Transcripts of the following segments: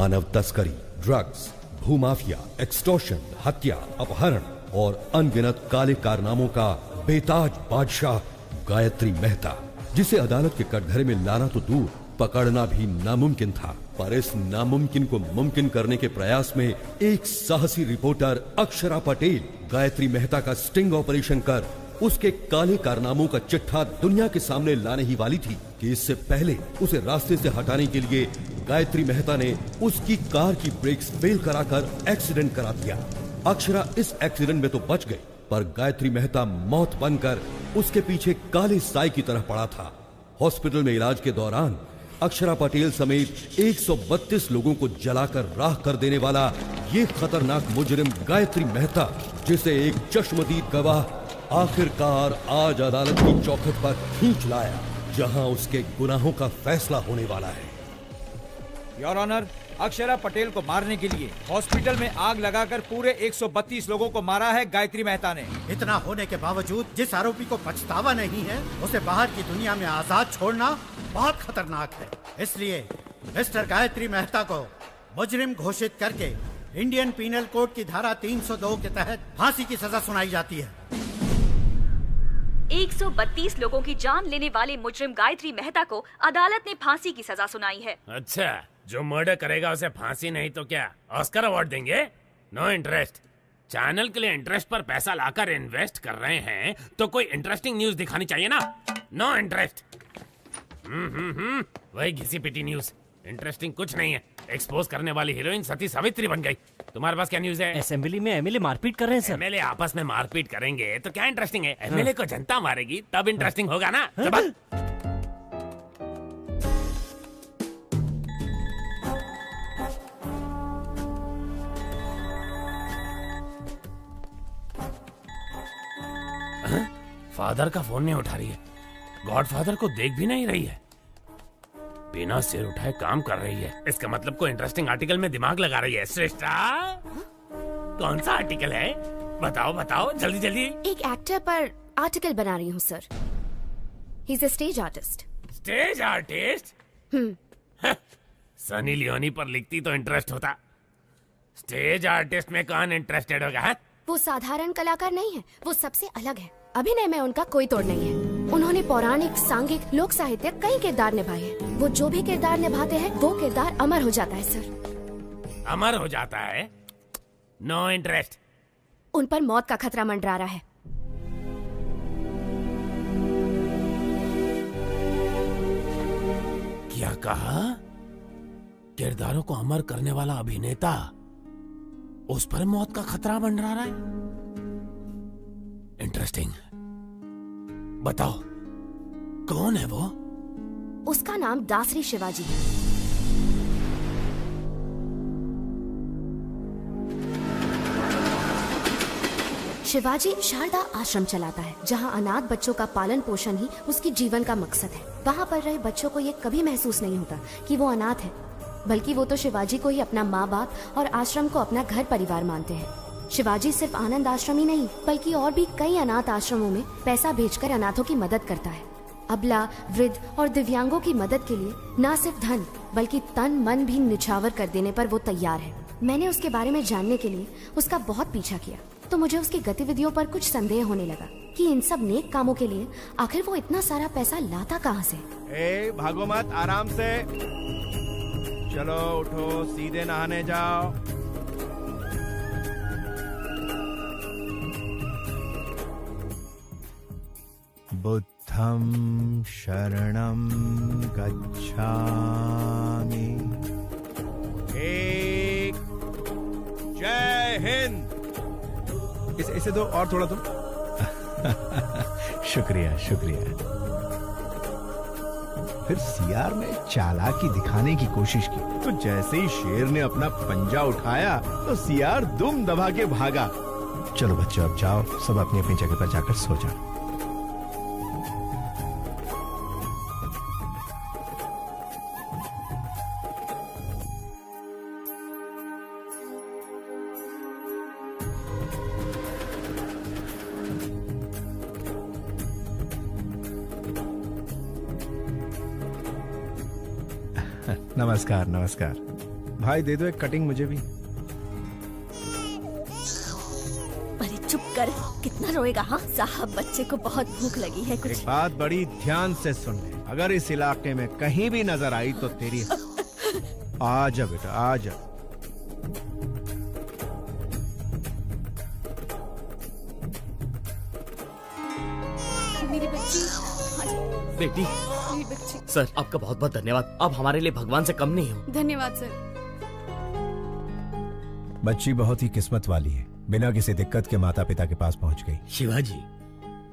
मानव तस्करी, drugs, भूमाफिया, extortion, हत्या, अपहरण और अनगिनत काले कारनामों का बेताज बादशाह गायत्री मेहता, जिसे अदालत के कटघरे में लाना तो दूर, पकड़ना भी नामुमकिन था। पर इस नामुमकिन को मुमकिन करने के प्रयास में एक साहसी रिपोर्टर अक्षरा पटेल गायत्री मेहता का स्टिंग ऑपरेशन कर उसके काले कारनामों का चिट्ठा दुनिया के सामने लाने ही वाली थी कि इससे पहले उसे रास्ते से हटाने के लिए गायत्री मेहता ने उसकी कार की ब्रेक्स फेल कराकर एक्सीडेंट करा दिया। अक्षरा इस एक्सीडेंट में तो बच गई, पर गायत्री मेहता मौत बनकर उसके पीछे काले साई की तरह पड़ा था। हॉस्पिटल में इलाज के दौरान अक्षरा पटेल समेत 132 लोगों को जलाकर राख कर देने वाला ये खतरनाक मुजरिम गायत्री मेहता, जिसे एक चश्मदीद गवाह आखिरकार आज अदालत की चौखट पर खींच लाया, जहां उसके गुनाहों का फैसला होने वाला है। योर ऑनर, अक्षरा पटेल को मारने के लिए हॉस्पिटल में आग लगाकर पूरे 132 लोगों को मारा है गायत्री मेहता ने। इतना होने के बावजूद जिस आरोपी को पछतावा नहीं है, उसे बाहर की दुनिया में आजाद छोड़ना बहुत खतरनाक है। इसलिए मिस्टर गायत्री मेहता को मुजरिम घोषित करके इंडियन पीनल कोड की धारा 302 के तहत फांसी की सजा सुनाई जाती है। 132 लोगों की जान लेने वाले मुजरिम गायत्री मेहता को अदालत ने फांसी की सजा सुनाई है। अच्छा, जो मर्डर करेगा उसे फांसी नहीं तो क्या ऑस्कर अवार्ड देंगे? No interest. चैनल के लिए इंटरेस्ट पर पैसा लाकर इन्वेस्ट कर रहे हैं तो कोई इंटरेस्टिंग न्यूज दिखानी चाहिए ना। No interest. वही घिसी पिटी न्यूज, इंटरेस्टिंग कुछ नहीं है। एक्सपोज करने वाली हीरोइन सती सावित्री बन गई। तुम्हारे पास क्या न्यूज है? असेंबली में एमएलए मारपीट कर रहे हैं सर। एमएलए आपस में मारपीट करेंगे तो क्या इंटरेस्टिंग है? एमएलए को जनता मारेगी तब इंटरेस्टिंग होगा ना। फादर का फोन नहीं उठा रही है, गॉडफादर को देख भी नहीं रही है, बिना सिर उठाए काम कर रही है। इसका मतलब कोई इंटरेस्टिंग आर्टिकल में दिमाग लगा रही है। श्रेष्ठा, कौन सा आर्टिकल है? बताओ बताओ जल्दी जल्दी। एक एक्टर पर आर्टिकल बना रही हूँ sir. He is a stage artist. Stage artist? Sunny Leone पर लिखती तो इंटरेस्ट होता। स्टेज आर्टिस्ट में कौन इंटरेस्टेड होगा? है? वो साधारण कलाकार नहीं है, वो सबसे अलग है। अभिनय में उनका कोई तोड़ नहीं है। उन्होंने पौराणिक, सांघिक, लोक साहित्य कई किरदार निभाए हैं। वो जो भी किरदार निभाते हैं वो किरदार अमर हो जाता है सर। अमर हो जाता है? No interest. उन पर मौत का खतरा मंडरा रहा है। क्या कहा? किरदारों को अमर करने वाला अभिनेता, उस पर मौत का खतरा मंडरा रहा है? इंटरेस्टिंग। बताओ कौन है वो? उसका नाम दासरी शिवाजी है। शिवाजी शारदा आश्रम चलाता है, जहां अनाथ बच्चों का पालन पोषण ही उसकी जीवन का मकसद है। वहां पर रहे बच्चों को ये कभी महसूस नहीं होता कि वो अनाथ है, बल्कि वो तो शिवाजी को ही अपना माँ बाप और आश्रम को अपना घर परिवार मानते हैं। शिवाजी सिर्फ आनंद आश्रम ही नहीं, बल्कि और भी कई अनाथ आश्रमों में पैसा भेजकर अनाथों की मदद करता है। अबला, वृद्ध और दिव्यांगों की मदद के लिए न सिर्फ धन बल्कि तन मन भी निछावर कर देने पर वो तैयार है। मैंने उसके बारे में जानने के लिए उसका बहुत पीछा किया, तो मुझे उसकी गतिविधियों पर कुछ संदेह होने लगा कि इन सब नेक कामों के लिए आखिर वो इतना सारा पैसा लाता कहाँ से। भागो मत, आराम से चलो, उठो, सीधे नहाने जाओ। बुद्धं शरणं गच्छामि। एक जय हिंद। इसे दो और थोड़ा दो। शुक्रिया शुक्रिया। फिर सीआर ने चालाकी दिखाने की कोशिश की, तो जैसे ही शेर ने अपना पंजा उठाया तो सीआर दुम दबा के भागा। चलो बच्चों, अब जाओ, सब अपनी अपनी जगह पर जाकर सो जाओ। नमस्कार नमस्कार। भाई दे दो एक कटिंग मुझे भी। अरे चुप कर, कितना रोएगा? हाँ साहब, बच्चे को बहुत भूख लगी है। कुछ एक बात बड़ी ध्यान से सुन ले, अगर इस इलाके में कहीं भी नजर आई तो तेरी आ जा बेटा, आ जा। मेरी बच्ची, बेटी, मेरी बच्ची। सर आपका बहुत बहुत धन्यवाद। आप हमारे लिए भगवान से कम नहीं हो। धन्यवाद सर। बच्ची बहुत ही किस्मत वाली है, बिना किसी दिक्कत के माता पिता के पास पहुंच गई। शिवाजी,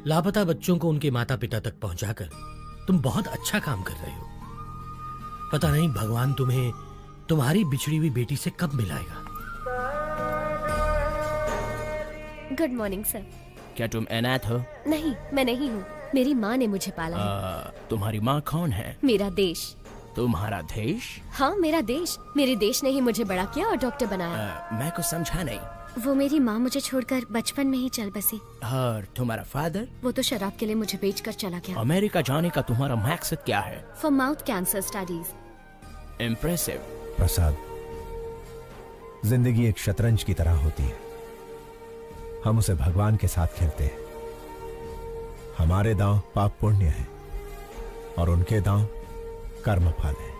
लापता बच्चों को उनके माता पिता तक पहुंचाकर तुम बहुत अच्छा काम कर रहे हो। पता नहीं भगवान तुम्हें तुम्हारी बिछड़ी हुई बेटी से कब मिलाएगा। Good morning sir. क्या तुम अनाथ हो? नहीं, मैं नहीं हूँ, मेरी माँ ने मुझे पाला है। तुम्हारी माँ कौन है? मेरा देश। तुम्हारा देश? हाँ मेरा देश। मेरे देश ने ही मुझे बड़ा किया और डॉक्टर बनाया। मैं कुछ समझा नहीं। वो मेरी माँ मुझे छोड़कर बचपन में ही चल बसी। और तुम्हारा फादर? वो तो शराब के लिए मुझे बेचकर चला गया। अमेरिका जाने का तुम्हारा मकसद क्या है? For mouth cancer studies. Impressive. Prasad, जिंदगी एक शतरंज की तरह होती है, हम उसे भगवान के साथ खेलते हैं। हमारे दांव पाप पुण्य है और उनके दांव कर्म फल है।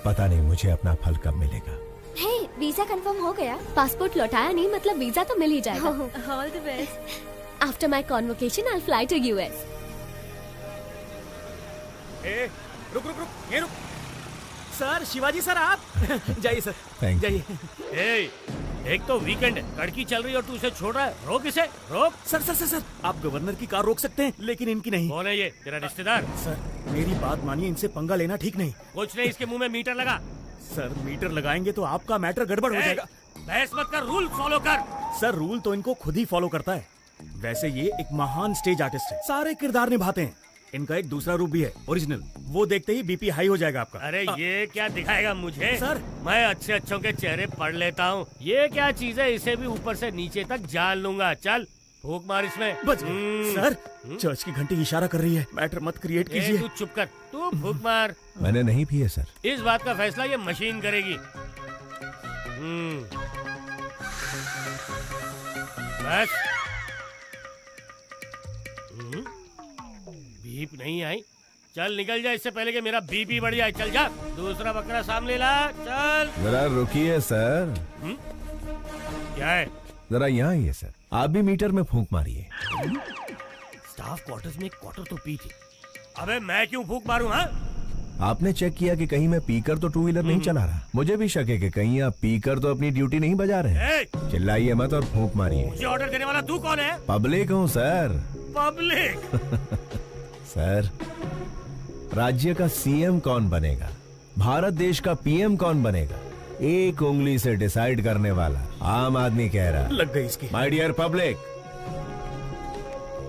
पता नहीं मुझे अपना फल कब मिलेगा। हे, वीजा कंफर्म हो गया। पासपोर्ट लौटाया नहीं, मतलब वीजा तो मिल ही जाएगा। All the best. After my convocation I fly to US. रुक रुक रुक, ये रुक। सर, शिवाजी सर आप जाइए सर, Thank you. जाइए। एक तो वीकेंड है, लड़की चल रही है और तू उसे छोड़ रहा है। रोक इसे, रोक। सर सर सर सर, आप गवर्नर की कार रोक सकते हैं लेकिन इनकी नहीं। कौन है ये? तेरा रिश्तेदार? सर मेरी बात मानिए, इनसे पंगा लेना ठीक नहीं। कुछ नहीं, इसके मुंह में मीटर लगा। सर मीटर लगाएंगे तो आपका मैटर गड़बड़ हो जाएगा। बहस मत कर, रूल फॉलो कर। सर रूल तो इनको खुद ही फॉलो करता है। वैसे ये एक महान स्टेज आर्टिस्ट है, सारे किरदार निभाते हैं। इनका एक दूसरा रूप भी है, ओरिजिनल। वो देखते ही बीपी हाई हो जाएगा आपका। अरे ये क्या दिखाएगा मुझे? सर मैं अच्छे अच्छों के चेहरे पढ़ लेता हूँ। ये क्या चीज है? इसे भी ऊपर से नीचे तक जान लूंगा। चल फूक मार इसमें। बच गए। सर चर्च की घंटी इशारा कर रही है, मैटर मत क्रिएट कीजिए। तू चुप कर, तू फूक मार। मैंने नहीं पिए सर। इस बात का फैसला ये मशीन करेगी। बस। बीप नहीं आई, चल निकल जा इससे पहले कि मेरा बीपी बढ़ जाए। चल जा, दूसरा बकरा सामने ला। चल। जरा रुकिए सर। क्या है? जरा यहाँ आइए सर, आप भी मीटर में फूंक मारिए। स्टाफ क्वार्टर्स में एक क्वार्टर तो पी थी। अबे मैं क्यों फूंक मारूं? हाँ, आपने चेक किया कि कहीं मैं पीकर तो टू व्हीलर नहीं चला रहा? मुझे भी शक है कि कहीं आप पीकर तो अपनी ड्यूटी नहीं बजा रहे हैं। चिल्लाइए मत और फूंक मारिए। मुझे ऑर्डर देने वाला तू कौन है? पब्लिक हूँ सर। पब्लिक? सर, राज्य का सीएम कौन बनेगा, भारत देश का पीएम कौन बनेगा, एक उंगली से डिसाइड करने वाला आम आदमी कह रहा। लग गई इसकी। माय डियर पब्लिक,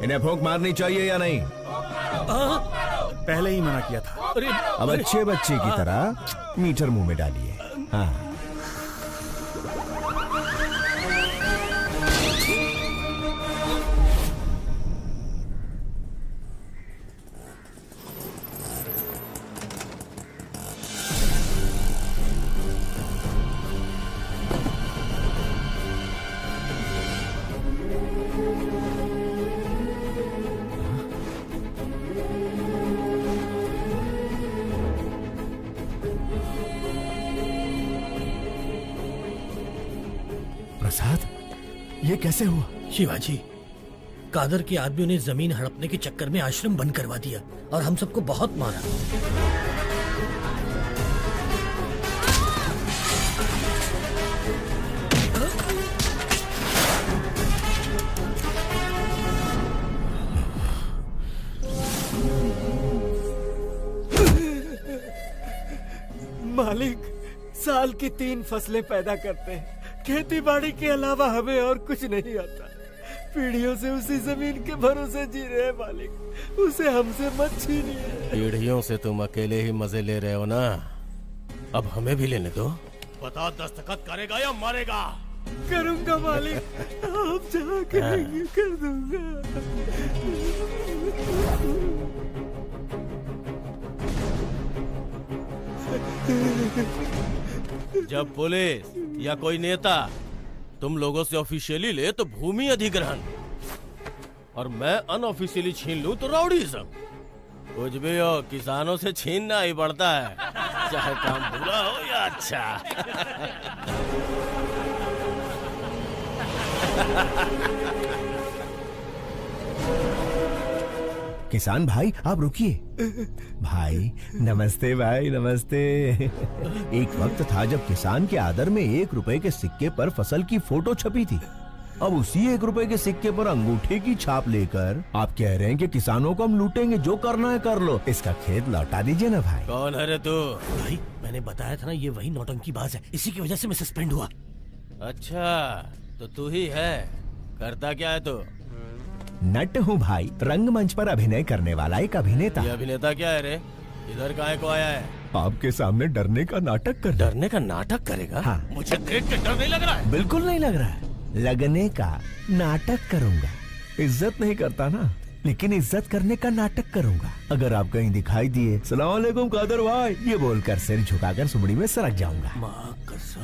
इन्हें फूंक मारनी चाहिए या नहीं? पहले ही मना किया था। अब अच्छे बच्चे की तरह मीटर मुंह में डालिए। हाँ। प्रसाद, ये कैसे हुआ? शिवाजी, कादर के आदमियों ने जमीन हड़पने के चक्कर में आश्रम बंद करवा दिया और हम सबको बहुत मारा। मालिक, साल की 3 फसलें पैदा करते हैं, खेती बाड़ी के अलावा हमें और कुछ नहीं आता। पीढ़ियों से उसी जमीन के भरोसे जी रहे हैं मालिक, उसे हमसे मत छीनिए। पीढ़ियों से तुम अकेले ही मजे ले रहे हो ना, अब हमें भी लेने दो। बता, दस्तखत करेगा या मारेगा? करूंगा मालिक, आप जहाँ कहेंगे कर दूंगा। जब पुलिस या कोई नेता तुम लोगों से ऑफिशियली ले तो भूमि अधिग्रहण, और मैं अनऑफिशियली छीन लूं तो राउडीज़म। कुछ भी हो, किसानों से छीनना ही पड़ता है, चाहे काम बुरा हो या अच्छा। किसान भाई आप रुकिए। भाई नमस्ते, भाई नमस्ते। एक वक्त था जब किसान के आदर में 1 रुपए के सिक्के पर फसल की फोटो छपी थी। अब उसी 1 रुपए के सिक्के पर अंगूठे की छाप लेकर आप कह रहे हैं कि किसानों को हम लूटेंगे, जो करना है कर लो। इसका खेत लौटा दीजिए ना भाई। कौन है रे तू? भाई मैंने बताया था ना, ये वही नौटंकीबाज है, इसी की वजह से मैं सस्पेंड हुआ। अच्छा तो तू ही है, करता क्या है तू? नट हूँ भाई, रंगमंच पर अभिनय करने वाला एक अभिनेता। ये अभिनेता क्या है रे? इधर काहे को आया है? आपके सामने डरने का नाटक कर। डरने का नाटक करेगा? हाँ। मुझे देख के डर नहीं लग रहा है? बिल्कुल नहीं लग रहा है। लगने का नाटक करूंगा। इज्जत नहीं करता ना, लेकिन इज्जत करने का नाटक करूंगा। अगर आप कहीं दिखाई दिए सलाम अलैकुम कादर भाई ये बोलकर सिर झुकाकर सुमड़ी में सरक जाऊंगा।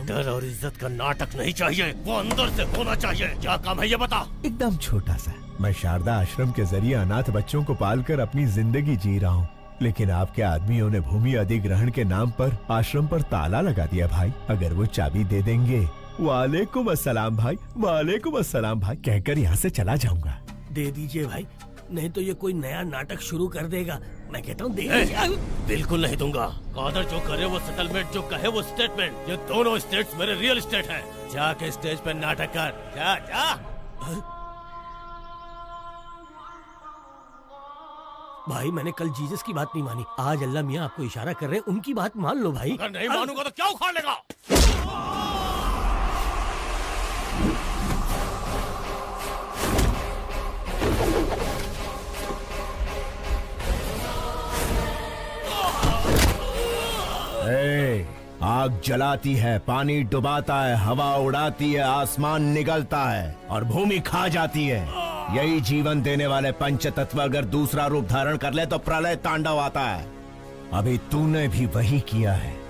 डर और इज्जत का नाटक नहीं चाहिए, वो अंदर से होना चाहिए। क्या काम है ये बता? एकदम छोटा सा। मैं शारदा आश्रम के जरिए अनाथ बच्चों को पालकर अपनी जिंदगी जी रहा हूँ, लेकिन आपके आदमियों ने भूमि अधिग्रहण के नाम पर आश्रम पर ताला लगा दिया भाई। अगर वो चाबी दे देंगे, वालेकुम अस्सलाम भाई, वालेकुम अस्सलाम भाई कहकर यहाँ से चला जाऊंगा। दे दीजिए भाई, नहीं तो ये कोई नया नाटक शुरू कर देगा। मैं कहता हूँ दे। बिल्कुल नहीं दूंगा। कादर जो करे वो सेटलमेंट, जो कहे वो स्टेटमेंट। ये दोनों स्टेट्स मेरे रियल स्टेट हैं। जाके स्टेज पे नाटक कर, जा जा। भाई मैंने कल जीसस की बात नहीं मानी, आज अल्लाह मियाँ आपको इशारा कर रहे हैं, उनकी बात मान लो भाई। अगर नहीं मानूंगा तो क्या उखाड़ लेगा? आग जलाती है, पानी डुबाता है, हवा उड़ाती है, आसमान निगलता है और भूमि खा जाती है। यही जीवन देने वाले पंच तत्व अगर दूसरा रूप धारण कर ले तो प्रलय तांडव आता है। अभी तूने भी वही किया है।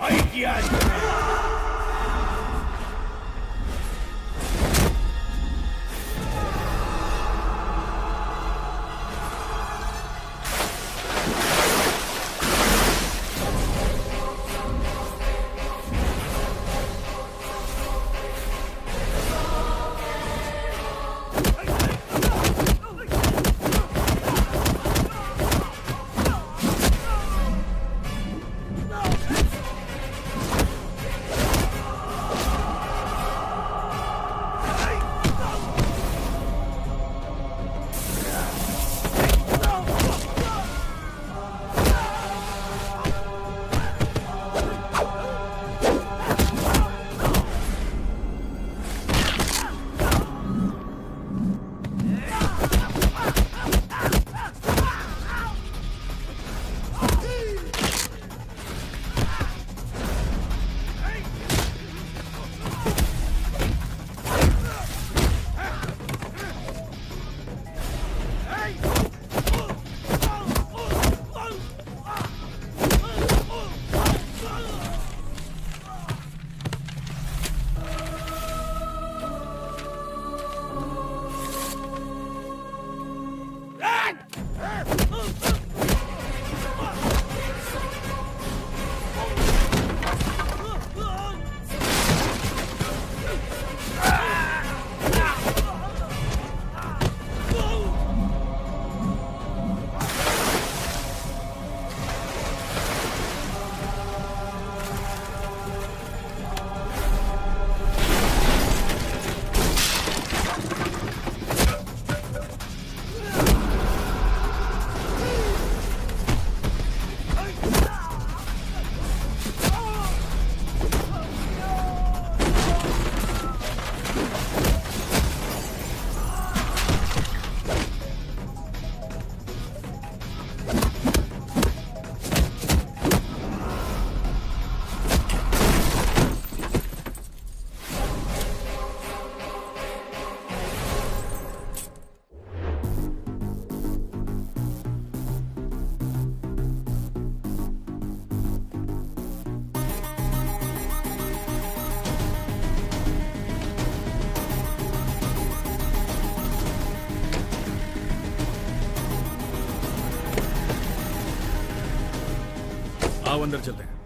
आओ अंदर चलते हैं।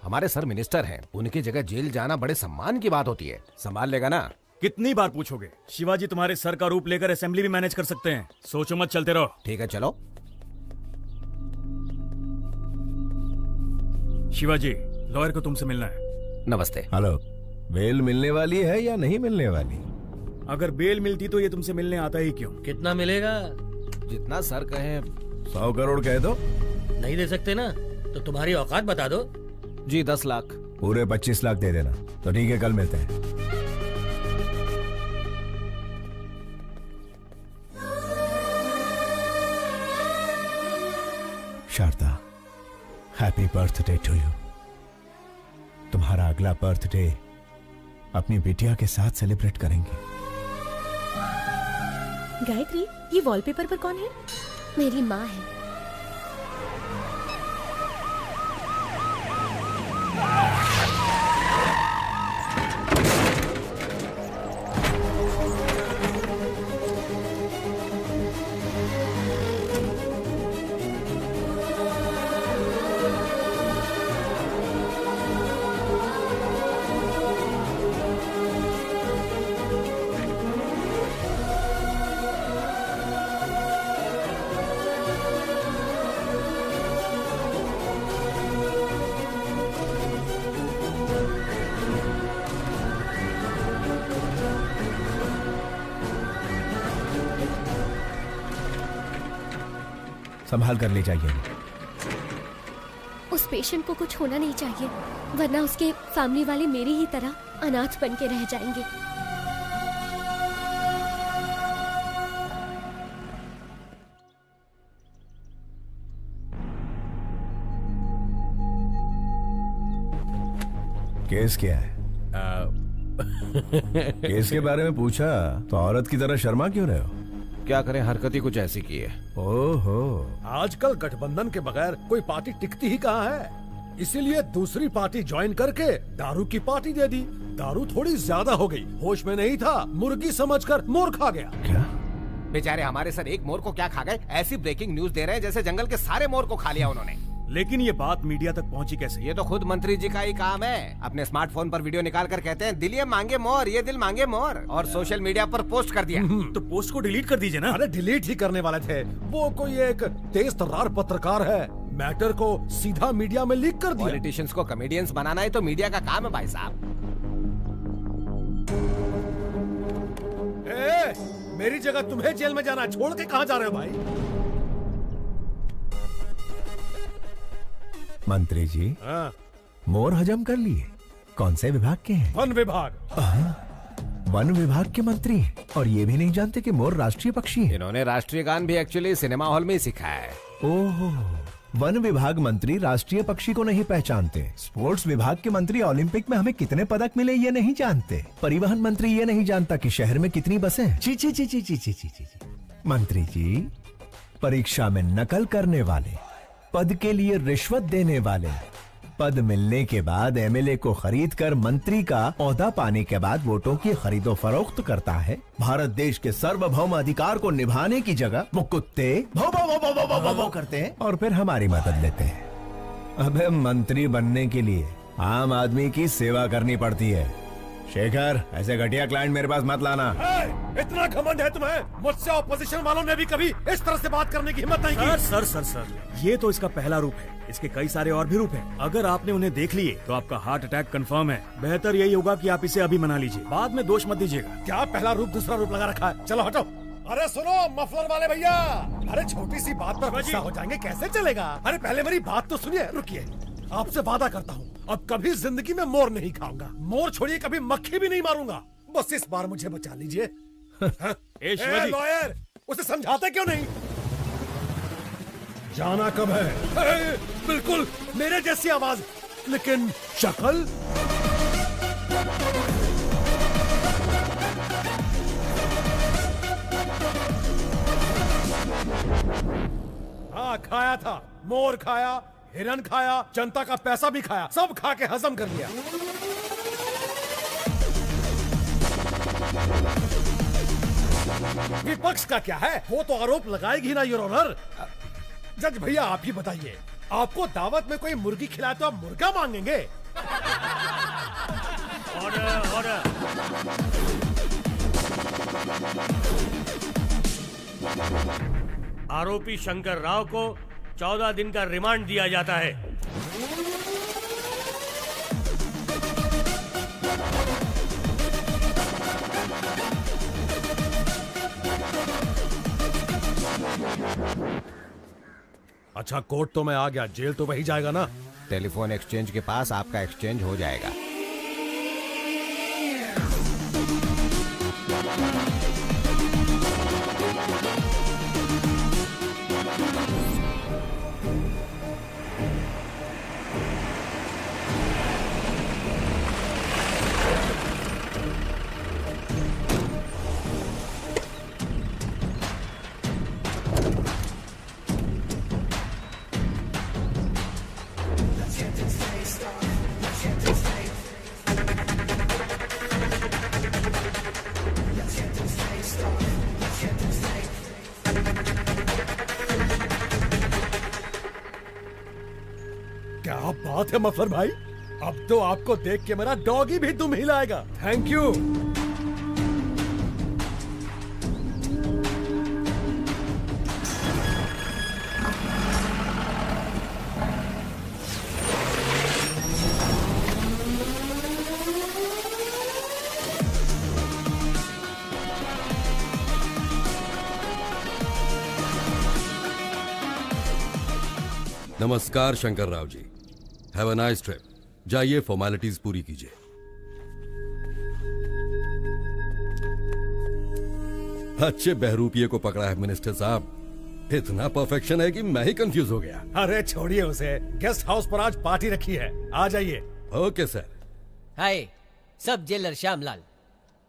हमारे सर मिनिस्टर हैं, उनकी जगह जेल जाना बड़े सम्मान की बात होती है। संभाल लेगा ना? कितनी बार पूछोगे? शिवाजी तुम्हारे सर का रूप लेकर असेंबली भी मैनेज कर सकते हैं। सोचो मत, चलते रहो। ठीक है, चलो। शिवाजी, लॉयर को तुमसे मिलना है। नमस्ते। हेलो, बेल मिलने वाली है या नहीं मिलने वाली? अगर बेल मिलती तो ये तुमसे मिलने आता ही क्यों? कितना मिलेगा? जितना सर कहे। 100 करोड़ कह दो। नहीं दे सकते ना तो तुम्हारी औकात बता दो। जी 10 लाख। पूरे 25 लाख दे देना। तो ठीक है, कल मिलते हैं। Sharda, happy birthday to you. तुम्हारा अगला बर्थडे अपनी बिटिया के साथ सेलिब्रेट करेंगे। गायत्री, ये वॉलपेपर पर कौन है? मेरी माँ है। संभाल कर ले जाइए। उस पेशेंट को कुछ होना नहीं चाहिए, वरना उसके फैमिली वाले मेरी ही तरह अनाथ बन के रह जाएंगे। केस क्या है? केस के बारे में पूछा तो औरत की तरह शर्मा क्यों रहे हो? क्या करें, हरकत ही कुछ ऐसी की है। ओहो, आजकल गठबंधन के बगैर कोई पार्टी टिकती ही कहाँ है। इसीलिए दूसरी पार्टी ज्वाइन करके दारू की पार्टी दे दी। दारू थोड़ी ज्यादा हो गई, होश में नहीं था, मुर्गी समझकर मोर खा गया। क्या? बेचारे हमारे सर एक मोर को क्या खा गए? ऐसी ब्रेकिंग न्यूज दे रहे हैं जैसे जंगल के सारे मोर को खा लिया उन्होंने। लेकिन ये बात मीडिया तक पहुंची कैसे? ये तो खुद मंत्री जी का ही काम है। अपने स्मार्टफोन पर वीडियो निकाल कर कहते हैं, दिल ये मांगे मोर, ये दिल मांगे मोर, और सोशल मीडिया पर पोस्ट कर दिया। तो पोस्ट को डिलीट कर दीजिए ना। अरे डिलीट ही करने वाले थे, वो कोई एक तेज तर्रार पत्रकार है, मैटर को सीधा मीडिया में लीक कर दिया। पॉलिटिशियंस को कॉमेडियंस बनाना ही तो मीडिया का काम है भाई साहब। मेरी जगह तुम्हें जेल में जाना, छोड़ के कहाँ जा रहे हो भाई? मंत्री जी, मोर हजम कर लिए। कौन से विभाग के हैं? वन विभाग। वन विभाग के मंत्री हैं और ये भी नहीं जानते कि मोर राष्ट्रीय पक्षी है। इन्होंने राष्ट्रीय गान भी एक्चुअली सिनेमा हॉल में ही सीखा है। ओहो, वन विभाग मंत्री राष्ट्रीय पक्षी को नहीं पहचानते। स्पोर्ट्स विभाग के मंत्री ओलंपिक में हमें कितने पदक मिले ये नहीं जानते। परिवहन मंत्री ये नहीं जानता कि शहर में कितनी बसें हैं। ची ची ची ची ची ची ची ची। मंत्री जी, परीक्षा में नकल करने वाले, पद के लिए रिश्वत देने वाले, पद मिलने के बाद एमएलए को खरीद कर मंत्री का ओहदा पाने के बाद वोटों की खरीदो फरोख्त करता है। भारत देश के सार्वभौम अधिकार को निभाने की जगह वो कुत्ते भौ भौ भौ भौ भौ भौ भौ भौ करते हैं और फिर हमारी मदद लेते हैं। अबे मंत्री बनने के लिए आम आदमी की सेवा करनी पड़ती है। शेखर, ऐसे घटिया क्लाइंट मेरे पास मत लाना। इतना घमंड है तुम्हें? मुझसे ऑपोजिशन वालों ने भी कभी इस तरह से बात करने की हिम्मत नहीं की। सर, ये तो इसका पहला रूप है। इसके कई सारे और भी रूप हैं। अगर आपने उन्हें देख लिए तो आपका हार्ट अटैक कंफर्म है। बेहतर यही होगा कि आप इसे अभी मना लीजिए, बाद में दोष मत दीजिएगा। क्या पहला रूप दूसरा रूप लगा रखा है? चलो हटो। अरे सुनो मफलर वाले भैया, अरे छोटी सी बात पर गुस्सा हो जाएंगे, कैसे चलेगा? अरे पहले मेरी बात तो सुनिए। रुकिए, आपसे वादा करता हूँ अब कभी जिंदगी में मोर नहीं खाऊंगा। मोर छोड़िए, कभी मक्खी भी नहीं मारूंगा। बस इस बार मुझे बचा लीजिए। लॉयर, उसे समझाते क्यों नहीं? जाना कब है? बिल्कुल मेरे जैसी आवाज, लेकिन शक्ल। हाँ, खाया था, मोर खाया, हिरन खाया, जनता का पैसा भी खाया, सब खा के हजम कर लिया। विपक्ष का क्या है? वो तो आरोप लगाएगी ना योर ऑनर। जज भैया आप ही बताइए, आपको दावत में कोई मुर्गी खिलाए तो आप मुर्गा मांगेंगे? Order order. आरोपी शंकर राव को 14 दिन का रिमांड दिया जाता है। अच्छा, कोर्ट तो मैं आ गया, जेल तो वही जाएगा ना? टेलीफोन एक्सचेंज के पास आपका एक्सचेंज हो जाएगा। क्या बात है मफलर भाई, अब तो आपको देख के मेरा डॉगी भी दुम हिलाएगा। Thank you. नमस्कार Shankar Rao ji, have a nice trip. जाइए फॉर्मेलिटीज पूरी कीजिए। अच्छे बहरूपिये को पकड़ा है मिनिस्टर साहब। इतना परफेक्शन है कि मैं ही कंफ्यूज हो गया। अरे छोड़िए उसे, गेस्ट हाउस पर आज पार्टी रखी है, आ जाइए। Okay sir. हाय, सब जेलर श्यामलाल।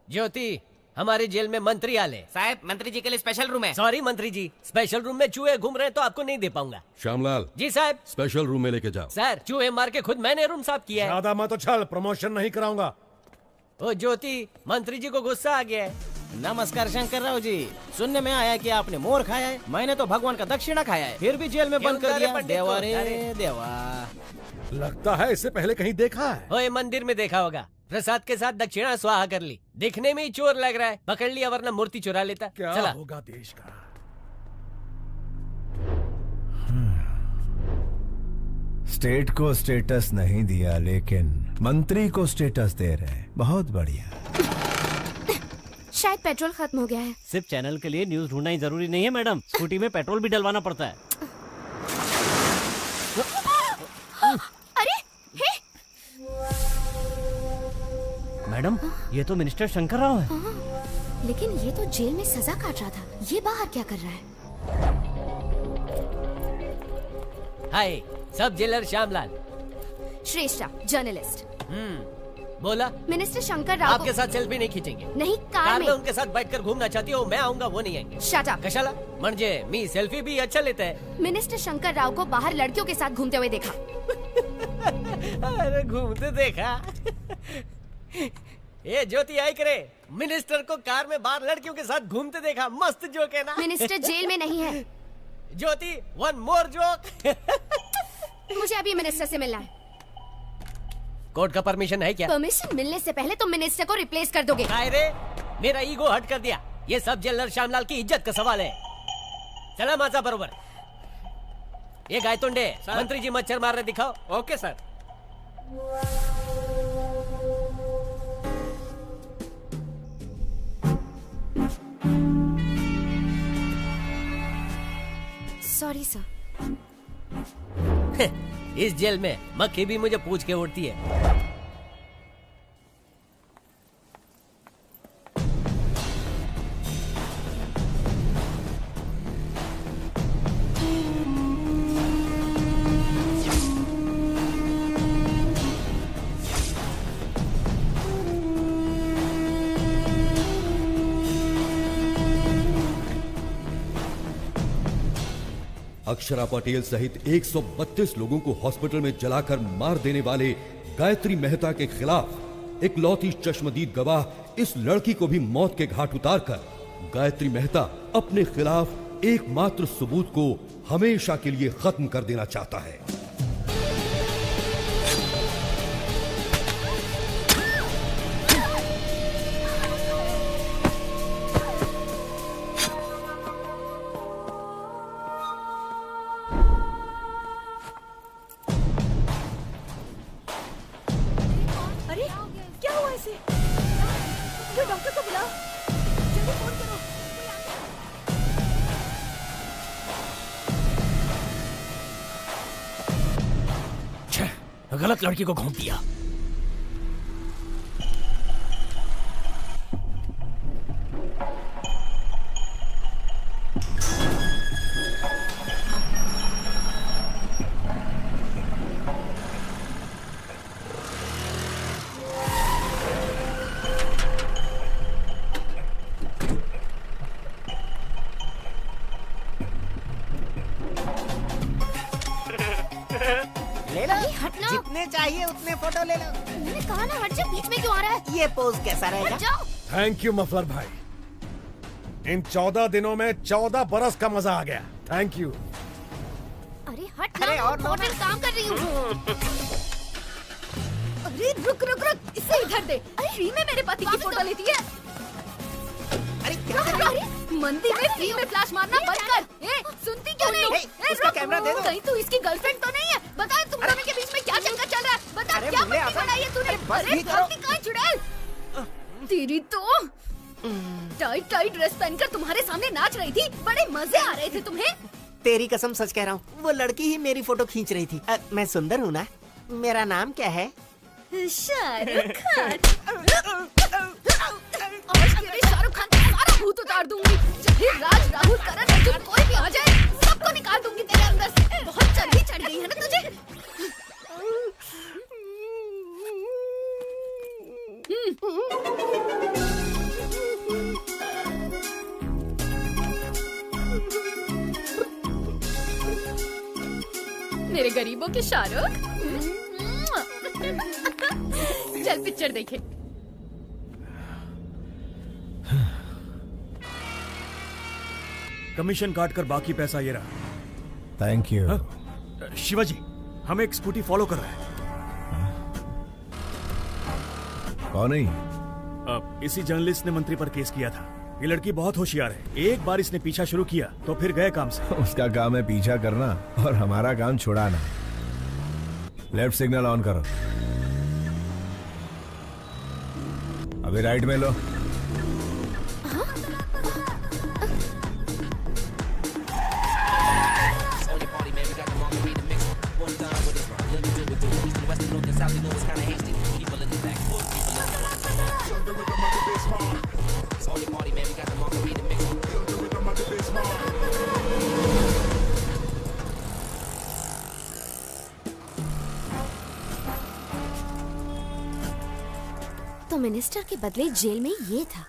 ज्योति, हमारे जेल में मंत्री आले। साहब, मंत्री जी के लिए स्पेशल रूम है। सॉरी मंत्री जी, स्पेशल रूम में चूहे घूम रहे हैं तो आपको नहीं दे पाऊंगा। श्यामलाल जी साहब। स्पेशल रूम में लेके जाओ। सर, चूहे मार के खुद मैंने रूम साफ किया है। ज्यादा मत उछल, प्रमोशन नहीं कराऊंगा। ओ ज्योति, मंत्री जी को गुस्सा आ गया है। नमस्कार शंकर राव जी, सुनने में आया कि आपने मोर खाया है। मैंने तो भगवान का दक्षिणा खाया है, फिर भी जेल में बंद कर दिया। देवा रे देवा। लगता है इससे पहले कहीं देखा है। ओए, मंदिर में देखा होगा। प्रसाद के साथ दक्षिणा स्वाहा कर ली। दिखने में ही चोर लग रहा है, पकड़ लिया वरना मूर्ति चुरा लेता। क्या चला। होगा देश का? स्टेट को स्टेटस नहीं दिया, लेकिन मंत्री को स्टेटस दे रहे हैं। बहुत बढ़िया। शायद पेट्रोल खत्म हो गया है। सिर्फ चैनल के लिए न्यूज ढूंढना ही जरूरी नहीं है मैडम, स्कूटी में पेट्रोल भी डलवाना पड़ता है। अरे हे! मैडम, ये तो मिनिस्टर शंकर राव है। लेकिन ये तो जेल में सजा काट रहा था, ये बाहर क्या कर रहा है? हाय, सब जेलर श्यामलाल। श्रेष्ठा, जर्नलिस्ट। बोला। मिनिस्टर शंकर राव आपके साथ सेल्फी नहीं खींचेंगे। नहीं, कार में उनके साथ बैठकर घूमना चाहती हो, मैं आऊंगा, वो नहीं आएंगे। Shut up. कशाला? म्हणजे मी सेल्फी भी अच्छा लेता है। मिनिस्टर शंकर राव को बाहर लड़कियों के साथ घूमते हुए देखा। अरे घूमते देखा? ये ज्योति आई करे, मिनिस्टर को कार में बाहर लड़कियों के साथ घूमते देखा। मस्त जोक है ना? मिनिस्टर जेल में नहीं है। ज्योति, वन मोर जोक। मुझे अभी मिनिस्टर से मिलना है। कोर्ट का परमिशन है क्या? परमिशन मिलने से पहले तुम मिनिस्टर को रिप्लेस कर दोगे। रे, मेरा ईगो हट कर दिया। ये सब जेलर श्यामलाल की इज्जत का सवाल है। चला माचा बरोबर। ये गायतोंडे, मंत्री जी मच्छर मारने दिखाओ। Okay sir. Sorry sir. इस जेल में मक्खी भी मुझे पूछ के उड़ती है। अक्षरा पटेल सहित 132 लोगों को हॉस्पिटल में जलाकर मार देने वाले गायत्री मेहता के खिलाफ इकलौती चश्मदीद गवाह इस लड़की को भी मौत के घाट उतारकर गायत्री मेहता अपने खिलाफ एकमात्र सबूत को हमेशा के लिए खत्म कर देना चाहता है। अरे क्या हुआ इसे? ये डॉक्टर को बुलाओ, जल्दी फोन करो। गलत लड़की को घोंप दिया। ले लो, जितने चाहिए उतने फोटो ले लो। मैंने कहा ना हट जा, बीच में क्यों आ रहा है? ये पोज कैसा रहेगा? हट जाओ। थैंक यू मफलर भाई, इन 14 दिनों में 14 बरस का मजा आ गया। Thank you. अरे हट ना, और होटल काम कर रही हूँ। अरे रुक रुक रुक, इसे इधर दे। अरे फ्री में मेरे पति की फोटो लेती है। अरे क्या कर रही है? मंदिर में फ्री में फ्लैश मारना बंद कर। ए, सुनती क्यों नहीं? इसका कैमरा दे दो। कहीं तू इसकी गर्लफ्रेंड तो नहीं है? बता तुम दोनों के बीच में क्या चक्कर चल रहा है? बता क्या मस्ती बनाई है तूने? अरे गलती कहाँ चुड़ैल? तेरी तो टाइट टाइट ड्रेस पहनकर तुम्हारे सामने नाच रही थी, बड़े मजे आ रहे थे तुम्हें। तेरी कसम सच कह रहा हूँ, वो लड़की ही मेरी फोटो खींच रही थी। मैं सुंदर हूँ ना? मेरा नाम क्या है? शाहरुख खान। आज तेरे शाहरुख खान का सारा भूत उतार दूंगी। चाहे राज, राहुल, करण, अर्जुन कोई भी आ जाए, सबको निकाल दूंगी तेरे अंदर से। बहुत चर्बी चढ़ गई है ना तुझे? मेरे गरीबों के शाहरुख। चल पिक्चर देखे। कमीशन काट कर बाकी पैसा ये रहा। Thank you. शिवाजी, हमें एक स्कूटी फॉलो कर रहा है। कौन है? इसी जर्नलिस्ट ने मंत्री पर केस किया था। ये लड़की बहुत होशियार है। एक बार इसने पीछा शुरू किया तो फिर गए काम से। उसका काम है पीछा करना और हमारा काम छुड़ाना। लेफ्ट सिग्नल ऑन करो। अभी राइट में लो। तो मिनिस्टर के बदले जेल में ये था,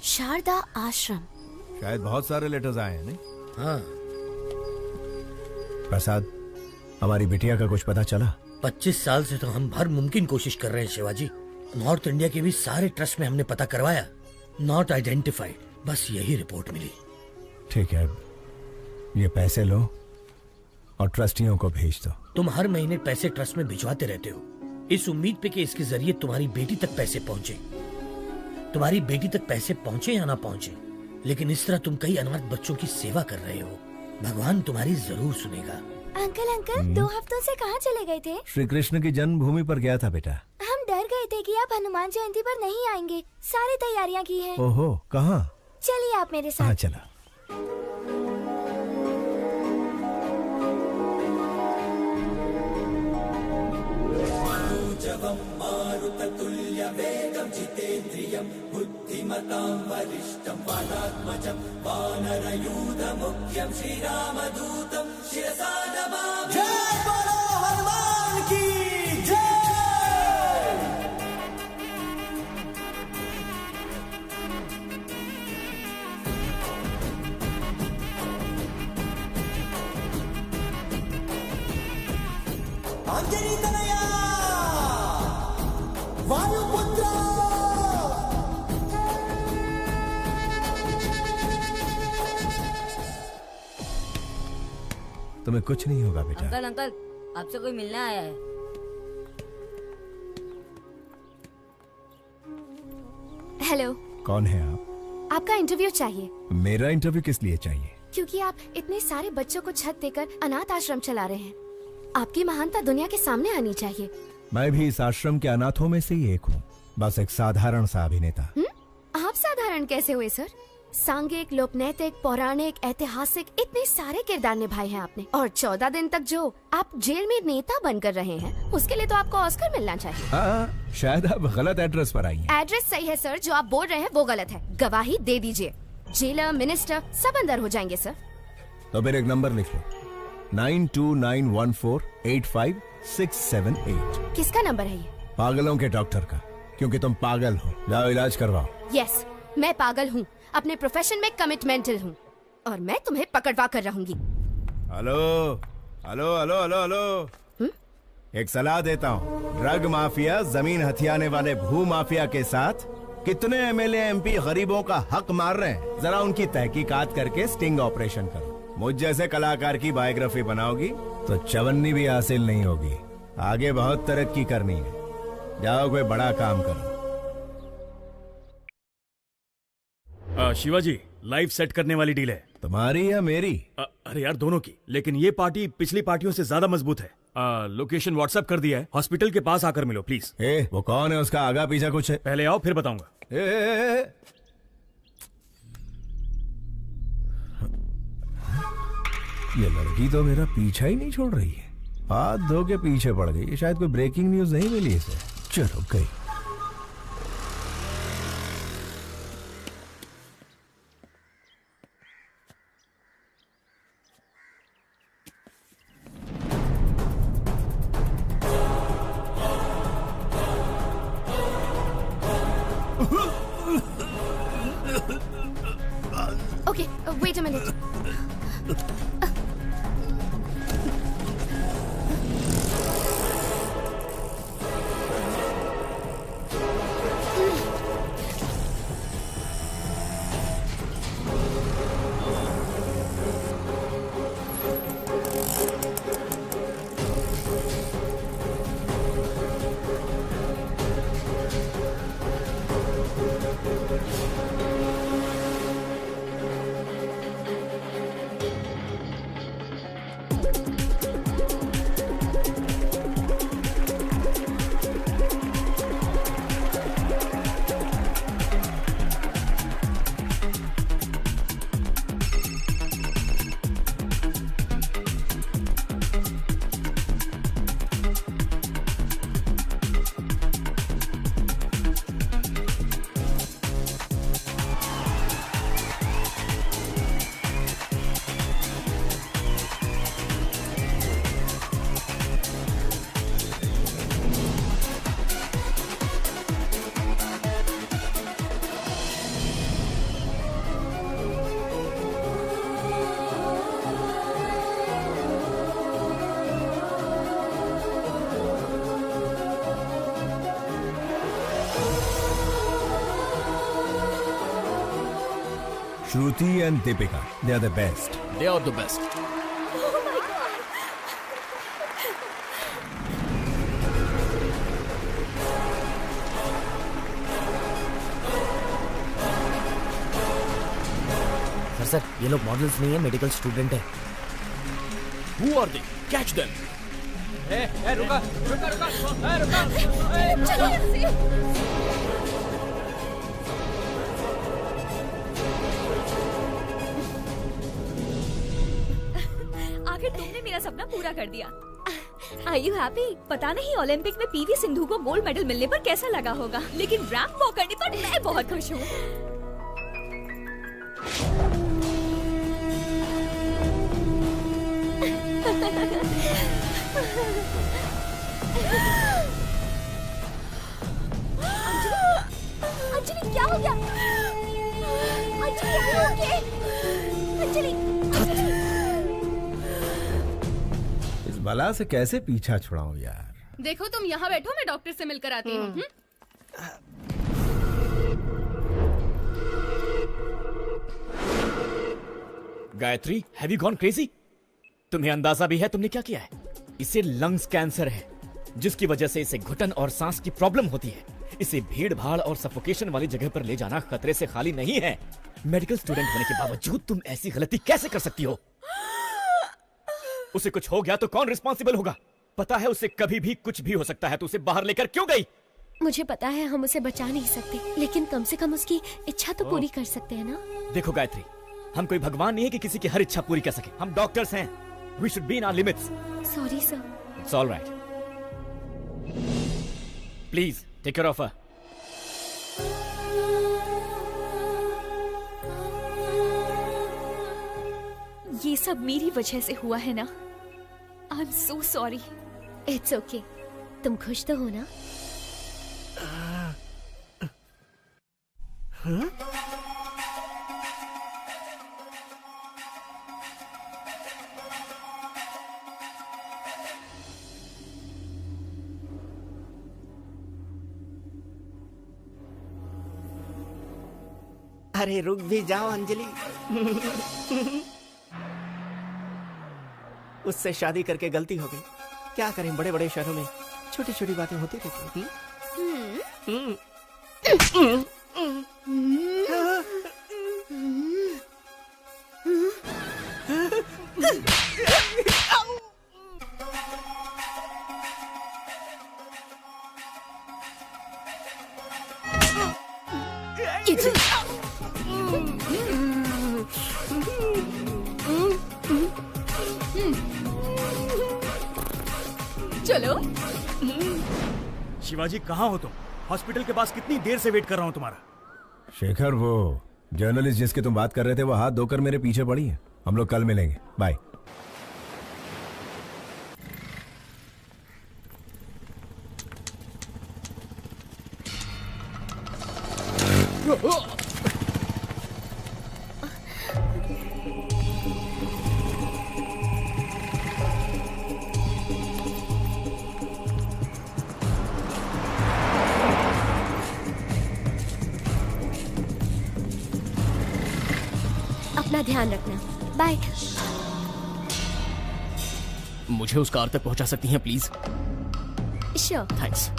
शारदा आश्रम। शायद बहुत सारे लेटर्स आए हैं, नहीं? हाँ। प्रसाद, हमारी बिटिया का कुछ पता चला? 25 साल से तो हम हर मुमकिन कोशिश कर रहे हैं शिवाजी। नॉर्थ इंडिया के भी सारे ट्रस्ट में हमने पता करवाया, नॉट आइडेंटिफाइड। बस यही रिपोर्ट मिली। ठीक है, ये पैसे लो और ट्रस्टियों को भेज दो। तुम हर महीने पैसे ट्रस्ट में भिजवाते रहते हो, इस उम्मीद पे कि इसके जरिए तुम्हारी बेटी तक पैसे पहुंचे। तुम्हारी बेटी तक पैसे पहुंचे या ना पहुंचे, लेकिन इस तरह तुम कई अनाथ बच्चों की सेवा कर रहे हो। भगवान तुम्हारी जरूर सुनेगा। अंकल 2 हफ्तों से कहाँ चले गए थे? श्री कृष्ण की जन्मभूमि पर गया था बेटा। हम डर गए थे कि आप हनुमान जयंती पर नहीं आएंगे। सारी तैयारियां की हैं। ओहो, कहाँ? चलिए आप मेरे साथ। हाँ चला। मारुततुल्यवेगं जितेन्द्रियं बुद्धिमतां वरिष्ठं वातात्मजं वानरयूथमुख्यं श्रीरामदूतं शिरसा नमामि। जय बोलो हनुमान की जय। अंजनी तनया वायुपुत्र तुम्हें कुछ नहीं होगा बेटा। अंकल अंकल, आपसे कोई मिलने आया है। हेलो। कौन है आप? आपका इंटरव्यू चाहिए। मेरा इंटरव्यू किस लिए चाहिए? क्योंकि आप इतने सारे बच्चों को छत देकर अनाथ आश्रम चला रहे हैं। आपकी महानता दुनिया के सामने आनी चाहिए। मैं भी इस आश्रम के अनाथों में से ही एक हूँ, बस एक साधारण सा अभिनेता। आप साधारण कैसे हुए सर? सांघिक, लोकनैतिक, पौराणिक, ऐतिहासिक इतने सारे किरदार निभाए हैं आपने, और 14 दिन तक जो आप जेल में नेता बनकर रहे हैं, उसके लिए तो आपको ऑस्कर मिलना चाहिए। हाँ, शायद आप गलत एड्रेस पर आई हैं। एड्रेस सही है सर, जो आप बोल रहे हैं वो गलत है। गवाही दे दीजिए, जेलर, मिनिस्टर सब अंदर हो जाएंगे सर। तो फिर एक नंबर लिख लो, 9291485678। किसका नंबर है ये? पागलों के डॉक्टर का, क्योंकि तुम पागल हो। जाओ इलाज करवाओ। यस, मैं पागल हूँ, अपने प्रोफेशन में कमिटमेंटल हूँ, और मैं तुम्हें पकड़वा कर रहूंगी। Hello hello hello hello hello, एक सलाह देता हूँ। ड्रग माफिया, जमीन हथियाने वाले भू माफिया के साथ कितने एमएलए एमपी गरीबों का हक मार रहे हैं, जरा उनकी तहकीकात करके स्टिंग ऑपरेशन करो। मुझ जैसे कलाकार की बायोग्राफी बनाओगी तो चवन्नी भी हासिल नहीं होगी। आगे बहुत तरक्की करनी है, जाओ कोई बड़ा काम करो। शिवाजी, लाइव सेट करने वाली डील है। तुम्हारी या मेरी? अरे यार, दोनों की, लेकिन ये पार्टी पिछली पार्टियों से ज्यादा मजबूत है। लोकेशन व्हाट्सएप कर दिया है, हॉस्पिटल के पास आकर मिलो प्लीज। वो कौन है, उसका आगा पीछा कुछ है? पहले आओ फिर बताऊंगा। ये लड़की तो मेरा पीछा ही नहीं छोड़ रही है, हाथ धो के पीछे पड़ गई। शायद कोई ब्रेकिंग न्यूज नहीं मिली इसे। चलो गई। Okay, wait a minute. Shruti and Deepika, they are the best. They are the best. Sir, ये लोग मॉडल्स नहीं है, मेडिकल स्टूडेंट है। Who are they? Catch them. रुका रुका रुका रुका। आखिर तुमने मेरा सपना पूरा कर दिया। Are you happy? पता नहीं ओलंपिक में पीवी सिंधु को गोल्ड मेडल मिलने पर कैसा लगा होगा, लेकिन रैंप वॉक करने पर मैं बहुत खुश हूँ। अंजलि क्या हो गया? Anjali are you okay? Anjali इस बला से कैसे पीछा छुड़ाऊं यार। देखो तुम यहाँ बैठो, मैं डॉक्टर से मिलकर आती हूँ। Gayatri, have you gone crazy? तुम्हें अंदाजा भी है तुमने क्या किया है? इसे लंग्स कैंसर है, जिसकी वजह से इसे घुटन और सांस की प्रॉब्लम होती है। इसे भीड़ भाड़ और सफोकेशन वाली जगह पर ले जाना खतरे से खाली नहीं है। मेडिकल स्टूडेंट होने के बावजूद तुम ऐसी गलती कैसे कर सकती हो? उसे कुछ हो गया तो कौन रिस्पॉन्सिबल होगा? पता है उसे कभी भी कुछ भी हो सकता है, तो उसे बाहर लेकर क्यों गई? मुझे पता है हम उसे बचा नहीं सकते, लेकिन कम से कम उसकी इच्छा तो पूरी कर सकते हैं ना। देखो गायत्री, हम कोई भगवान नहीं है कि किसी की हर इच्छा पूरी कर सके। हम डॉक्टर्स हैं। We should be in our limits. Sorry, sir. It's all right. Please take care of her. ये सब मेरी वजह से हुआ है ना। I'm so sorry. It's okay. तुम खुश तो हो ना? हाँ? अरे रुक भी जाओ अंजलि। उससे शादी करके गलती हो गई। क्या करें, बड़े बड़े शहरों में छोटी छोटी बातें होती रहती हैं। चलो। शिवाजी कहाँ हो तुम? हॉस्पिटल के पास कितनी देर से वेट कर रहा हूँ तुम्हारा। शेखर, वो जर्नलिस्ट जिसकी तुम बात कर रहे थे वो हाथ धोकर मेरे पीछे पड़ी है। हम लोग कल मिलेंगे। बाय। अपना ध्यान रखना। बाय। मुझे उस कार तक पहुंचा सकती हैं प्लीज? श्योर। थैंक्स।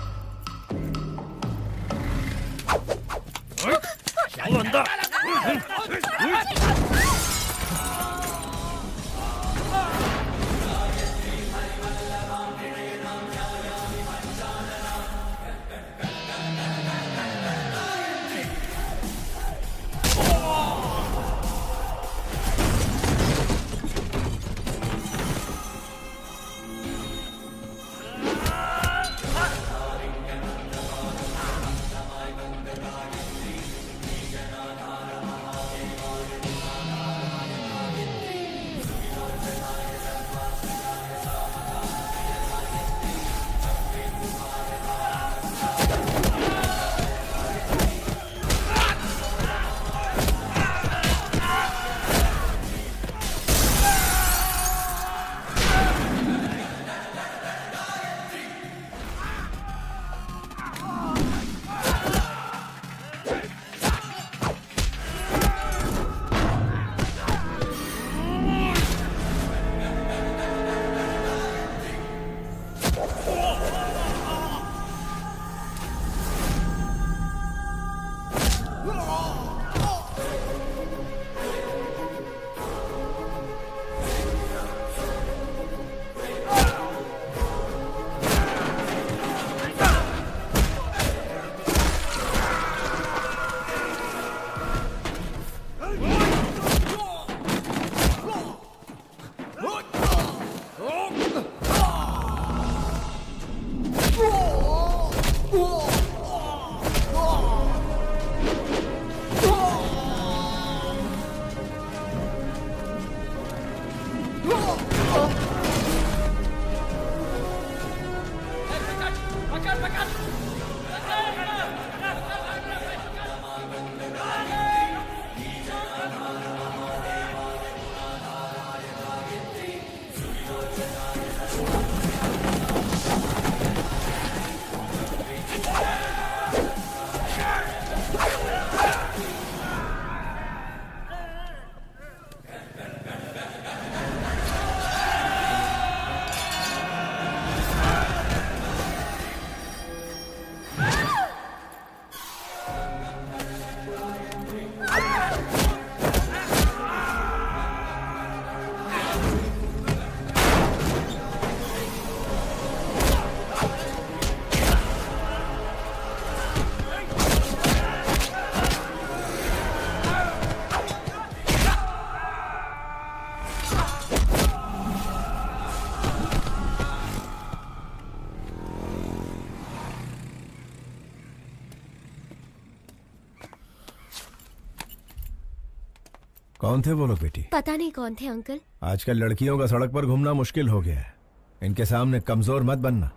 कौन थे वो लोग बेटी? पता नहीं कौन थे अंकल। आजकल लड़कियों का सड़क पर घूमना मुश्किल हो गया है। इनके सामने कमजोर मत बनना,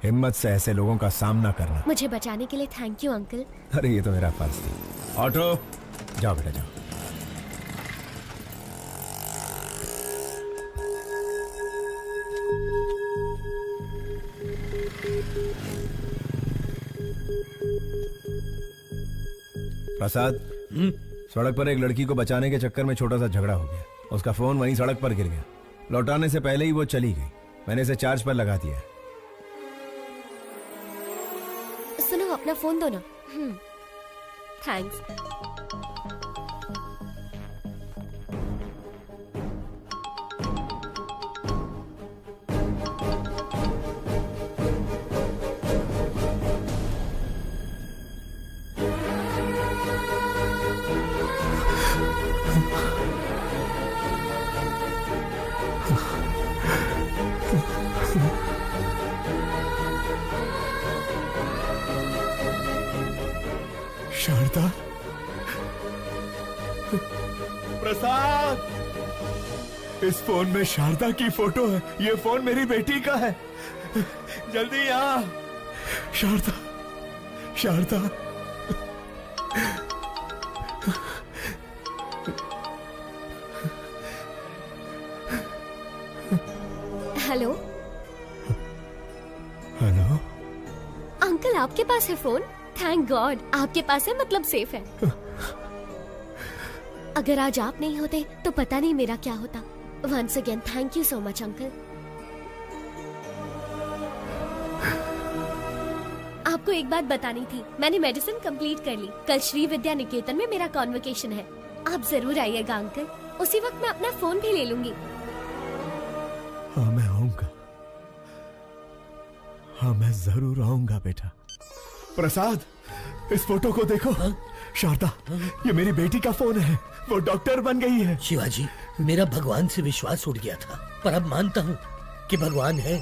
हिम्मत से ऐसे लोगों का सामना करना। मुझे बचाने के लिए थैंक यू अंकल। अरे ये तो मेरा फर्ज था। ऑटो जाओ बेटा जाओ। प्रसाद, सड़क पर एक लड़की को बचाने के चक्कर में छोटा सा झगड़ा हो गया। उसका फोन वहीं सड़क पर गिर गया। लौटाने से पहले ही वो चली गई। मैंने इसे चार्ज पर लगा दिया। सुनो, अपना फोन दो ना। थैंक्स। शारदा, प्रसाद, इस फोन में शारदा की फोटो है। ये फोन मेरी बेटी का है। जल्दी आ। Sharda, Sharda. Hello. Hello uncle, आपके पास है फोन? थैंक गॉड, आपके पास है मतलब सेफ है। अगर आज आप नहीं होते तो पता नहीं मेरा क्या होता। Once again thank you so much uncle. आपको एक बात बतानी थी, मैंने मेडिसिन कंप्लीट कर ली। कल श्री विद्या निकेतन में मेरा कॉन्वोकेशन है। आप जरूर आइएगा अंकल। उसी वक्त मैं अपना फोन भी ले लूंगी। हाँ मैं आऊंगा। हाँ मैं जरूर आऊंगा बेटा। प्रसाद, इस फोटो को देखो। शारदा, ये मेरी बेटी का फोन है। वो डॉक्टर बन गई है। शिवाजी, मेरा भगवान से विश्वास उठ गया था, पर अब मानता हूँ कि भगवान है।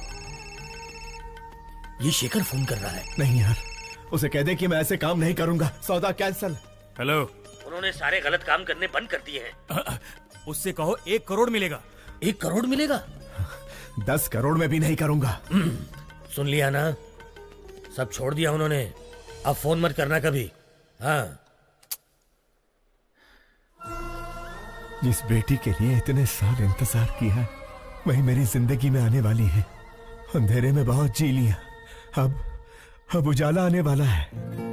ये शेखर फोन कर रहा है। नहीं यार, उसे कह दे कि मैं ऐसे काम नहीं करूंगा। सौदा कैंसल। हेलो। उन्होंने सारे गलत काम करने बंद कर दिए हैं। उससे कहो 1 करोड़ मिलेगा। 1 करोड़ मिलेगा? 10 करोड़ में भी नहीं करूंगा। सुन लिया ना, सब छोड़ दिया उन्होंने। अब फोन मत करना कभी। हाँ। जिस बेटी के लिए इतने साल इंतजार किया, वही मेरी जिंदगी में आने वाली है। अंधेरे में बहुत जी लिया, अब उजाला आने वाला है।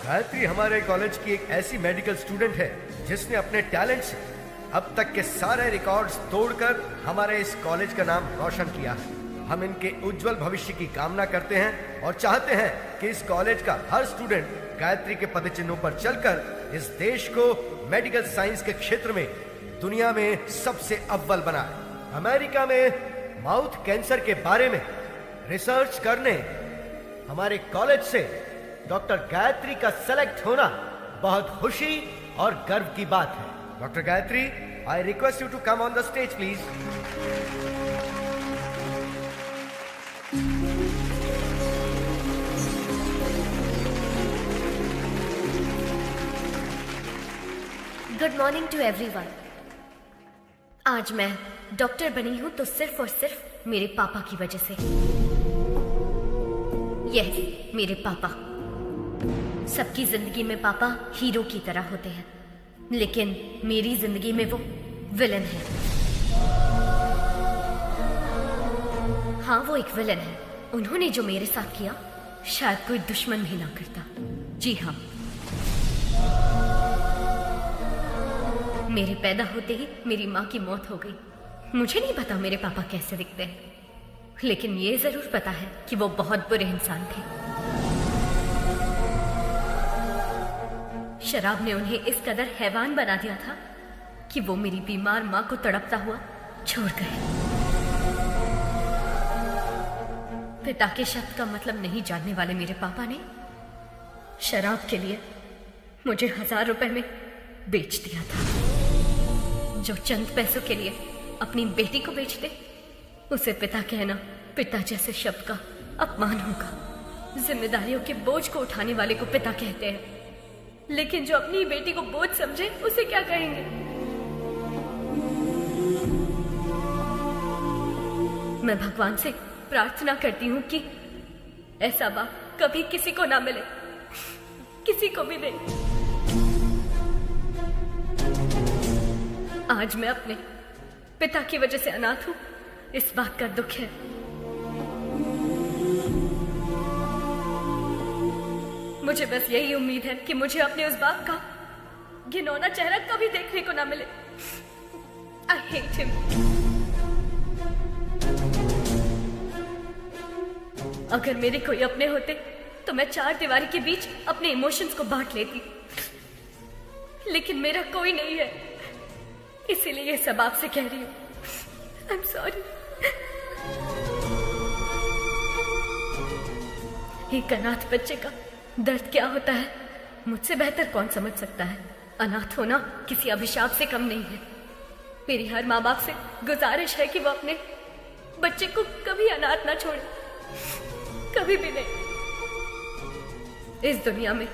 गायत्री हमारे कॉलेज की एक ऐसी मेडिकल स्टूडेंट है जिसने अपने टैलेंट से अब तक के सारे रिकॉर्ड्स तोड़कर हमारे इस कॉलेज का नाम रोशन किया है। हम इनके उज्जवल भविष्य की कामना करते हैं और चाहते हैं कि इस कॉलेज का हर स्टूडेंट गायत्री के पदचिन्हों पर चलकर इस देश को मेडिकल साइंस के क्षेत्र में दुनिया में सबसे अव्वल बनाए। अमेरिका में माउथ कैंसर के बारे में रिसर्च करने हमारे कॉलेज से डॉक्टर गायत्री का सेलेक्ट होना बहुत खुशी और गर्व की बात है। Doctor Gayatri, I request you to come on the stage please. Good morning to everyone. आज मैं डॉक्टर बनी हूं तो सिर्फ और सिर्फ मेरे पापा की वजह से। यस, मेरे पापा। सबकी जिंदगी में पापा हीरो की तरह होते हैं, लेकिन मेरी जिंदगी में वो विलन है। हाँ, वो एक विलन है। उन्होंने जो मेरे साथ किया शायद कोई दुश्मन भी ना करता। जी हाँ, मेरे पैदा होते ही मेरी माँ की मौत हो गई। मुझे नहीं पता मेरे पापा कैसे दिखते हैं, लेकिन ये जरूर पता है कि वो बहुत बुरे इंसान थे। शराब ने उन्हें इस कदर हैवान बना दिया था कि वो मेरी बीमार माँ को तड़पता हुआ छोड़ गए। पिता के शब्द का मतलब नहीं जानने वाले मेरे पापा ने शराब के लिए मुझे 1000 रुपए में बेच दिया था। जो चंद पैसों के लिए अपनी बेटी को बेच दे, उसे पिता कहना पिता जैसे शब्द का अपमान होगा। जिम्मेदारियों के बोझ को उठाने वाले को पिता कहते हैं, लेकिन जो अपनी बेटी को बोझ समझे उसे क्या कहेंगे? मैं भगवान से प्रार्थना करती हूँ कि ऐसा बाप कभी किसी को ना मिले, किसी को भी नहीं। आज मैं अपने पिता की वजह से अनाथ हूँ, इस बात का दुख है। मुझे बस यही उम्मीद है कि मुझे अपने उस बाप का घिनौना चेहरा कभी देखने को ना मिले। I hate him। अगर मेरे कोई अपने होते तो मैं 4 दीवारी के बीच अपने इमोशंस को बांट लेती, लेकिन मेरा कोई नहीं है, इसीलिए ये सब आपसे कह रही हूँ। I'm sorry। एक अनाथ बच्चे का दर्द क्या होता है मुझसे बेहतर कौन समझ सकता है। अनाथ होना किसी अभिशाप से कम नहीं है। मेरी हर माँ बाप से गुजारिश है कि वो अपने बच्चे को कभी अनाथ ना छोड़े, कभी भी नहीं। इस दुनिया में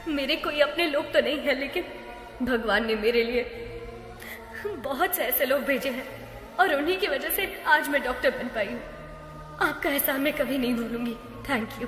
मेरे कोई अपने लोग तो नहीं है, लेकिन भगवान ने मेरे लिए बहुत से ऐसे लोग भेजे हैं और उन्हीं की वजह से आज मैं डॉक्टर बन पाई हूँ। आपका एहसान मैं कभी नहीं भूलूंगी। Thank you.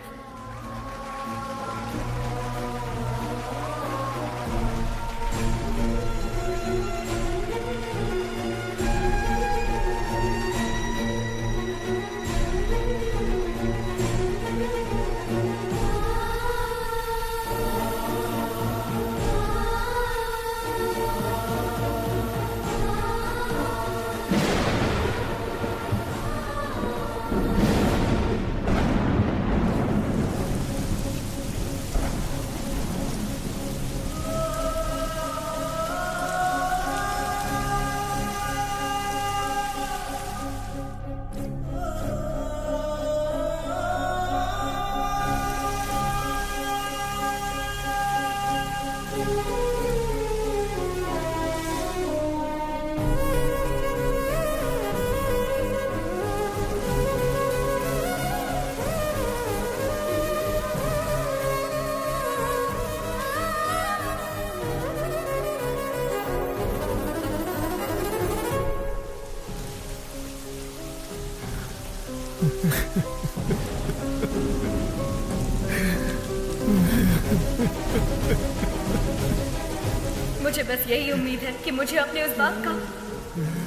मुझे बस यही उम्मीद है कि मुझे अपने उस बाप का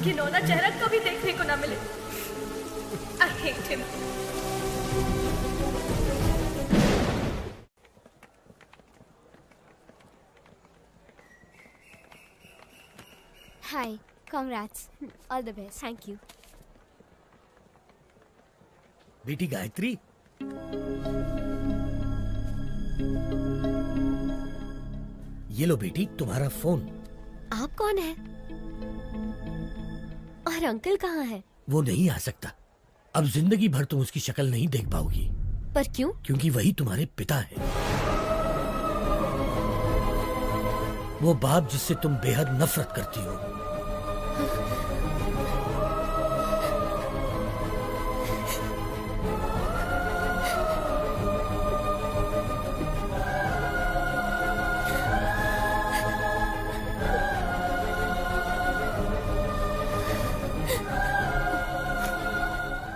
घिनौना चेहरा कभी देखने को ना मिले। I hate him। Hi, congrats, all the best। Thank you। बेटी गायत्री, ये लो बेटी तुम्हारा फोन। आप कौन है? और अंकल कहाँ है? वो नहीं आ सकता। अब जिंदगी भर तुम उसकी शक्ल नहीं देख पाओगी। पर क्यों? क्योंकि वही तुम्हारे पिता है, वो बाप जिससे तुम बेहद नफरत करती हो।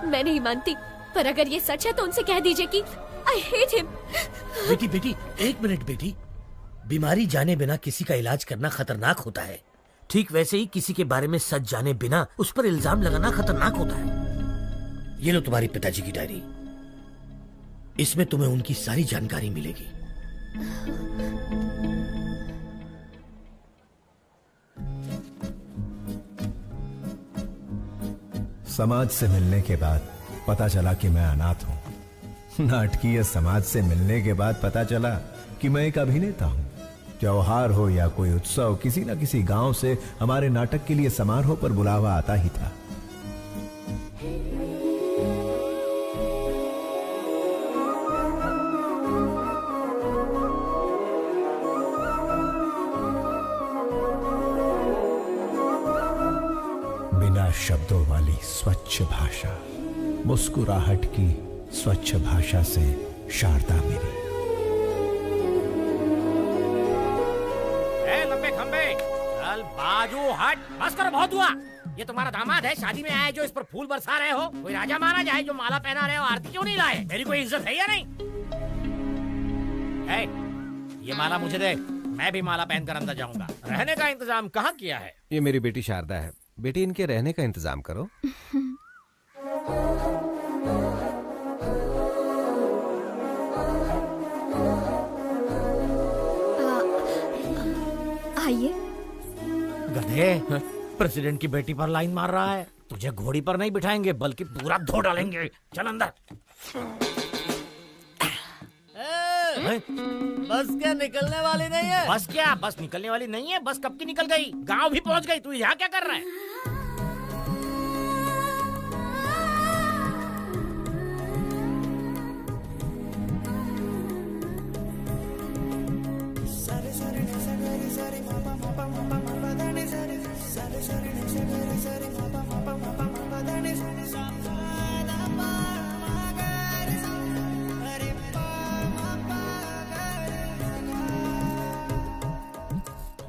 मैं नहीं मानती, पर अगर ये सच है तो उनसे कह दीजिए कि I hate him। बेटी बेटी एक मिनट बेटी, बीमारी जाने बिना किसी का इलाज करना खतरनाक होता है। ठीक वैसे ही किसी के बारे में सच जाने बिना उस पर इल्जाम लगाना खतरनाक होता है। ये लो तुम्हारी पिताजी की डायरी, इसमें तुम्हें उनकी सारी जानकारी मिलेगी। समाज से मिलने के बाद पता चला कि मैं अनाथ हूं। नाटकीय समाज से मिलने के बाद पता चला कि मैं एक अभिनेता हूं। त्योहार हो या कोई उत्सव, किसी न किसी गांव से हमारे नाटक के लिए समारोह पर बुलावा आता ही था। शब्दों वाली स्वच्छ भाषा, मुस्कुराहट की स्वच्छ भाषा से शारदा मेरी। लंबे खंबे चल बाजू हट, बस करो, बहुत हुआ। ये तुम्हारा दामाद है, शादी में आए जो इस पर फूल बरसा रहे हो? कोई राजा माना जाए जो माला पहना रहे हो, आरती क्यों नहीं लाए? मेरी कोई इज्जत है या नहीं? ये माला मुझे दे, मैं भी माला पहनकर अंदर जाऊंगा। रहने का इंतजाम कहाँ किया है? ये मेरी बेटी शारदा है। बेटी, इनके रहने का इंतजाम करो। आइए। गधे, प्रेसिडेंट की बेटी पर लाइन मार रहा है। तुझे घोड़ी पर नहीं बिठाएंगे बल्कि पूरा धो डालेंगे। चल अंदर। बस क्या निकलने वाली नहीं है? बस क्या? बस निकलने वाली नहीं है? बस कब की निकल गई, गांव भी पहुंच गई। तू यहाँ क्या कर रहा है?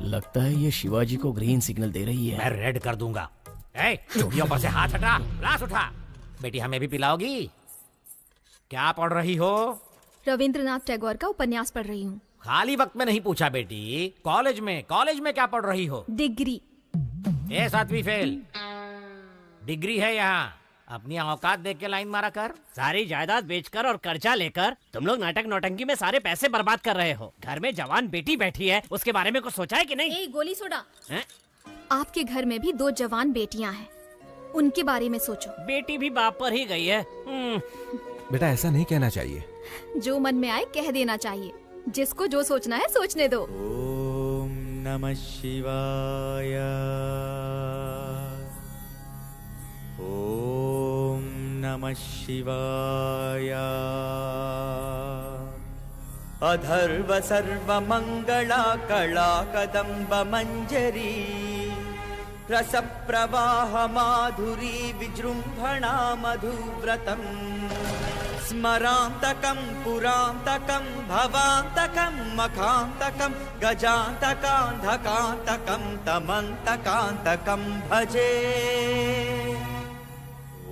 लगता है ये शिवाजी को ग्रीन सिग्नल दे रही है। मैं रेड कर दूंगा। चूड़ियों पर से हाथ हटा, ग्लास उठा। बेटी, हमें भी पिलाओगी? क्या पढ़ रही हो? रविंद्रनाथ टैगोर का उपन्यास पढ़ रही हूँ। खाली वक्त में नहीं पूछा बेटी, कॉलेज में क्या पढ़ रही हो? डिग्री। 7वीं फेल। डिग्री है यहाँ। अपनी औकात देख के लाइन मारा कर। सारी जायदाद बेचकर और कर्जा लेकर तुम लोग नाटक नौटंकी में सारे पैसे बर्बाद कर रहे हो। घर में जवान बेटी बैठी है, उसके बारे में कुछ सोचा है कि नहीं? गोली सोडा। आपके घर में भी 2 जवान बेटियां हैं, उनके बारे में सोचो। बेटी भी बाप पर ही गई है। बेटा, ऐसा नहीं कहना चाहिए। जो मन में आए कह देना चाहिए। जिसको जो सोचना है सोचने दो। ओम नमः शिवाय। ओम नमः शिवाय। अधर्व सर्वमंगला कला कदम्ब मंजरी रस प्रवाह माधुरी विजृंभणा मधुव्रतम् स्मरांतकं पुरांतकं भवांतकं मखांतकं गजांतकांधकांतकं तमंतकांतकं भजे।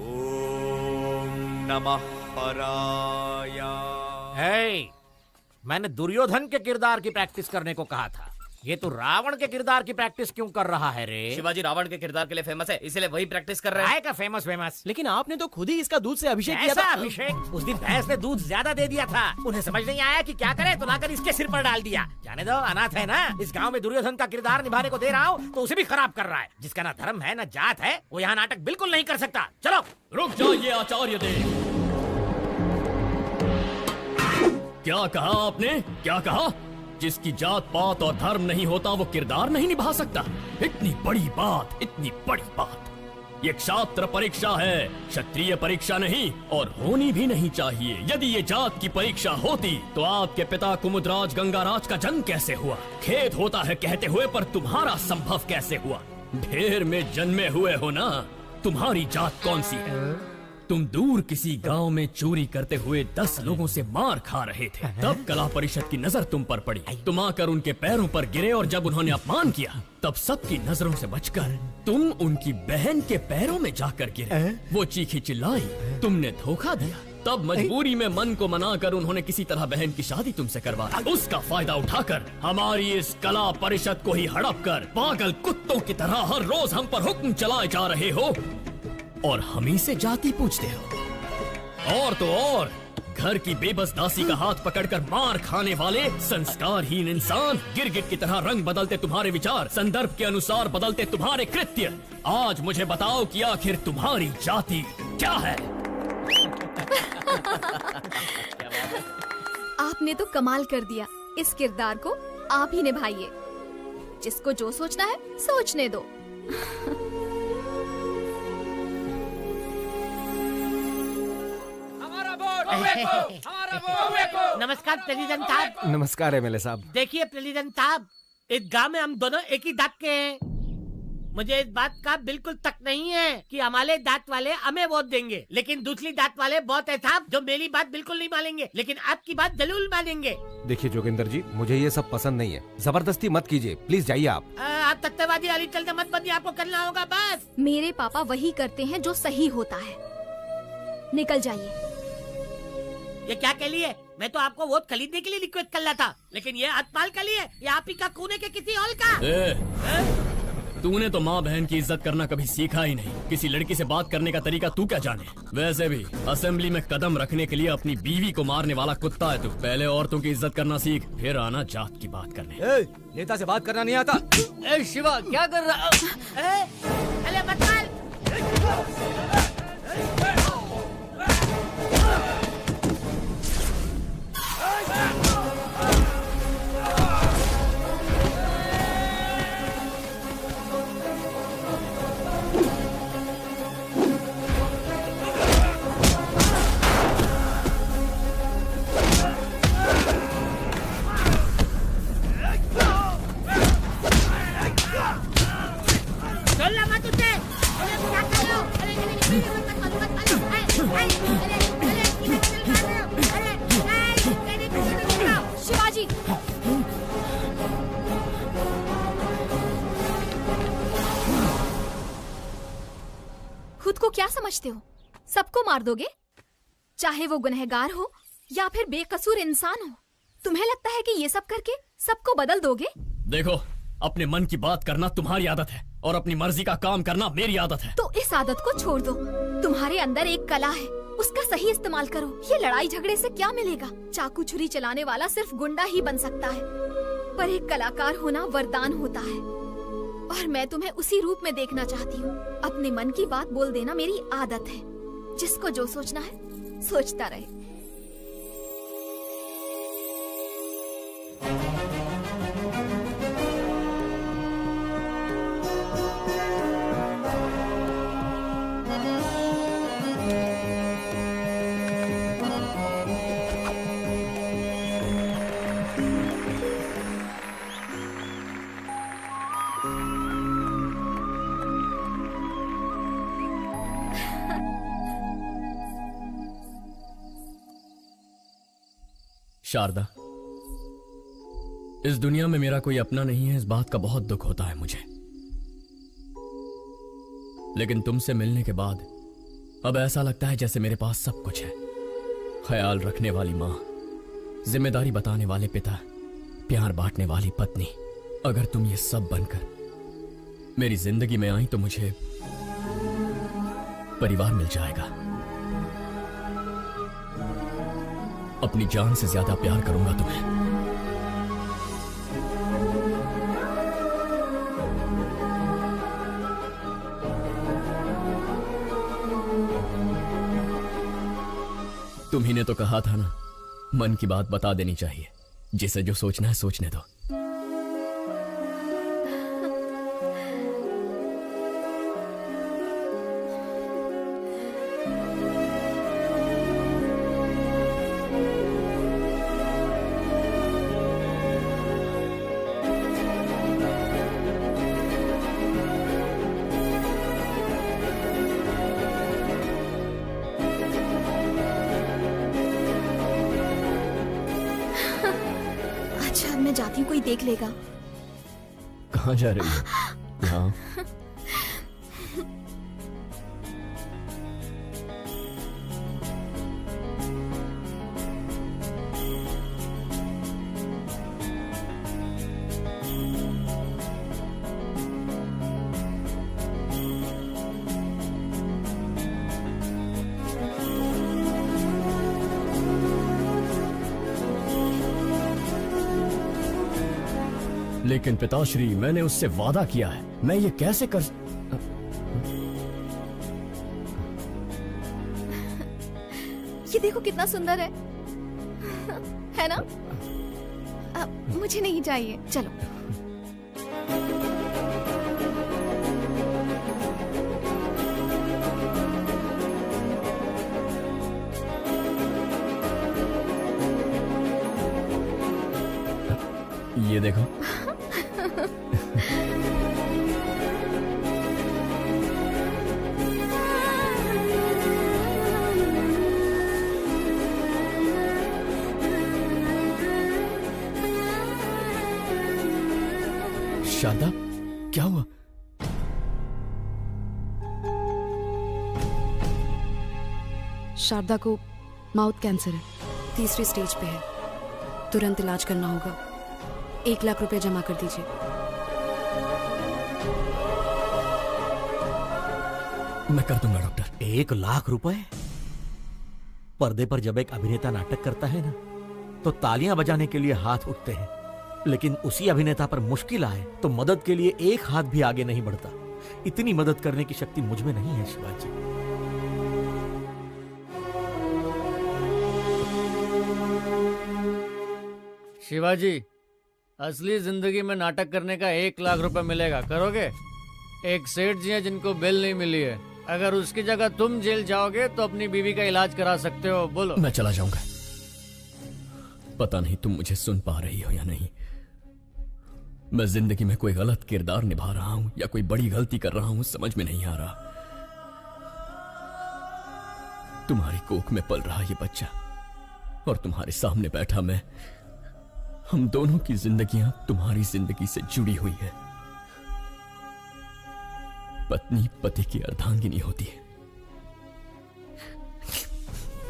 ओम नमः पराय। मैंने दुर्योधन के किरदार की प्रैक्टिस करने को कहा था। ये तो रावण के किरदार की प्रैक्टिस क्यों कर रहा है रे? शिवाजी रावण के किरदार के लिए फेमस है, इसलिए वही प्रैक्टिस कर रहे हैं। का फेमस। लेकिन आपने तो खुद ही इसका दूध से अभिषेक किया था। अभिषेक? उस दिन भैंस ने दूध ज्यादा दे दिया था। उन्हें समझ नहीं आया कि क्या करे, तो लाकर इसके सिर पर डाल दिया। जाने दो, अनाथ है ना। इस गांव में दुर्योधन का किरदार निभाने को दे रहा हूँ तो उसे भी खराब कर रहा है। जिसका ना धर्म है ना जात है, वो यहाँ नाटक बिल्कुल नहीं कर सकता। चलो। रुक जाइए आचार्य देव। क्या कहा आपने? क्या कहा? जिसकी जात पात और धर्म नहीं होता वो किरदार नहीं निभा सकता? इतनी बड़ी बात, इतनी बड़ी बात। ये क्षात्र परीक्षा है, क्षत्रिय परीक्षा नहीं, और होनी भी नहीं चाहिए। यदि ये जात की परीक्षा होती तो आपके पिता कुमुदराज गंगाराज का जन्म कैसे हुआ? खेद होता है कहते हुए, पर तुम्हारा संभव कैसे हुआ? ढेर में जन्मे हुए हो ना। तुम्हारी जात कौन सी है? तुम दूर किसी गांव में चोरी करते हुए 10 लोगों से मार खा रहे थे। तब कला परिषद की नजर तुम पर पड़ी। तुम आकर उनके पैरों पर गिरे और जब उन्होंने अपमान किया तब सबकी नजरों से बचकर तुम उनकी बहन के पैरों में जाकर गिरे। वो चीखी चिल्लाई, तुमने धोखा दिया। तब मजबूरी में मन को मनाकर उन्होंने किसी तरह बहन की शादी तुमसे करवा दी। उसका फायदा उठाकर हमारी इस कला परिषद को ही हड़प कर पागल कुत्तों की तरह हर रोज हम पर हुक्म चलाए जा रहे हो और हम से जाति पूछते हो। और तो और घर की बेबस दासी का हाथ पकड़कर मार खाने वाले संस्कारहीन इंसान, गिरगिट की तरह रंग बदलते तुम्हारे विचार, संदर्भ के अनुसार बदलते तुम्हारे कृत्य। आज मुझे बताओ कि आखिर तुम्हारी जाति क्या है? आपने तो कमाल कर दिया। इस किरदार को आप ही निभाइए। जिसको जो सोचना है सोचने दो। नमस्कार प्रेसिडेंट साहब। नमस्कार एमएलए साहब। देखिए प्रेसिडेंट साहब, इस गांव में हम दोनों एक ही दांत के हैं। मुझे इस बात का बिल्कुल तक नहीं है कि हमारे दांत वाले हमें वोट देंगे, लेकिन दूसरी दांत वाले बहुत है साहब जो मेरी बात बिल्कुल नहीं मानेंगे, लेकिन आपकी बात जरूर मानेंगे। देखिए जोगिंदर जी, मुझे ये सब पसंद नहीं है, जबरदस्ती मत कीजिए, प्लीज जाइए आप। आप तख्तेबाजी वाली चलते मत बनिए, आपको करना होगा बस। मेरे पापा वही करते हैं जो सही होता है। निकल जाइए। ये क्या के लिए? मैं तो आपको वोट खरीदने के लिए रिक्वेस्ट कर रहा था, लेकिन ये हथपाल के लिए या आप ही का खूने के किसी और का? तूने तो माँ बहन की इज्जत करना कभी सीखा ही नहीं। किसी लड़की से बात करने का तरीका तू क्या जाने? वैसे भी असेंबली में कदम रखने के लिए अपनी बीवी को मारने वाला कुत्ता है तू। पहले औरतों की इज्जत करना सीख, फिर आना जात की बात करने। नेता से बात करना नहीं आता। शिवा क्या कर रहा? अरे मत मार। शिवाजी, खुद को क्या समझते हो? सबको मार दोगे, चाहे वो गुनहगार हो या फिर बेकसूर इंसान हो। तुम्हें लगता है कि ये सब करके सबको बदल दोगे? देखो, अपने मन की बात करना तुम्हारी आदत है और अपनी मर्जी का काम करना मेरी आदत है। तो इस आदत को छोड़ दो। तुम्हारे अंदर एक कला है, उसका सही इस्तेमाल करो। ये लड़ाई झगड़े से क्या मिलेगा? चाकू छुरी चलाने वाला सिर्फ गुंडा ही बन सकता है, पर एक कलाकार होना वरदान होता है, और मैं तुम्हें उसी रूप में देखना चाहती हूँ। अपने मन की बात बोल देना मेरी आदत है। जिसको जो सोचना है सोचता रहे। शारदा, इस दुनिया में मेरा कोई अपना नहीं है, इस बात का बहुत दुख होता है मुझे। लेकिन तुमसे मिलने के बाद अब ऐसा लगता है जैसे मेरे पास सब कुछ है। ख्याल रखने वाली माँ, जिम्मेदारी बताने वाले पिता, प्यार बांटने वाली पत्नी। अगर तुम ये सब बनकर मेरी जिंदगी में आई तो मुझे परिवार मिल जाएगा। अपनी जान से ज्यादा प्यार करूंगा तुम्हें। तुम्ही ने तो कहा था ना, मन की बात बता देनी चाहिए। जिसे जो सोचना है सोचने दो। जाती हूँ, कोई देख लेगा। कहाँ जा रही है? यहाँ। लेकिन पिताश्री, मैंने उससे वादा किया है, मैं ये कैसे कर... ये देखो कितना सुंदर है, है ना? मुझे नहीं चाहिए, चलो। ये देखो। शारदा, क्या हुआ? शारदा को माउथ कैंसर है, 3री स्टेज पे है। तुरंत इलाज करना होगा। 1 लाख रुपए जमा कर दीजिए। मैं कर दूंगा डॉक्टर। 1 लाख रुपए? पर्दे पर जब एक अभिनेता नाटक करता है ना, तो तालियां बजाने के लिए हाथ उठते हैं, लेकिन उसी अभिनेता पर मुश्किल आए तो मदद के लिए एक हाथ भी आगे नहीं बढ़ता। इतनी मदद करने की शक्ति मुझ में नहीं है शिवाजी। शिवाजी, असली जिंदगी में नाटक करने का 1 लाख रुपए मिलेगा, करोगे? एक सेठ जी हैं जिनको बेल नहीं मिली है। अगर उसकी जगह तुम जेल जाओगे तो अपनी बीवी का इलाज करा सकते हो। बोलो। मैं चला जाऊंगा। पता नहीं तुम मुझे सुन पा रही हो या नहीं। मैं जिंदगी में कोई गलत किरदार निभा रहा हूं या कोई बड़ी गलती कर रहा हूं, समझ में नहीं आ रहा। तुम्हारी कोख में पल रहा ये बच्चा और तुम्हारे सामने बैठा मैं, हम दोनों की जिंदगियां तुम्हारी जिंदगी से जुड़ी हुई है। पत्नी पति की अर्धांगिनी होती है,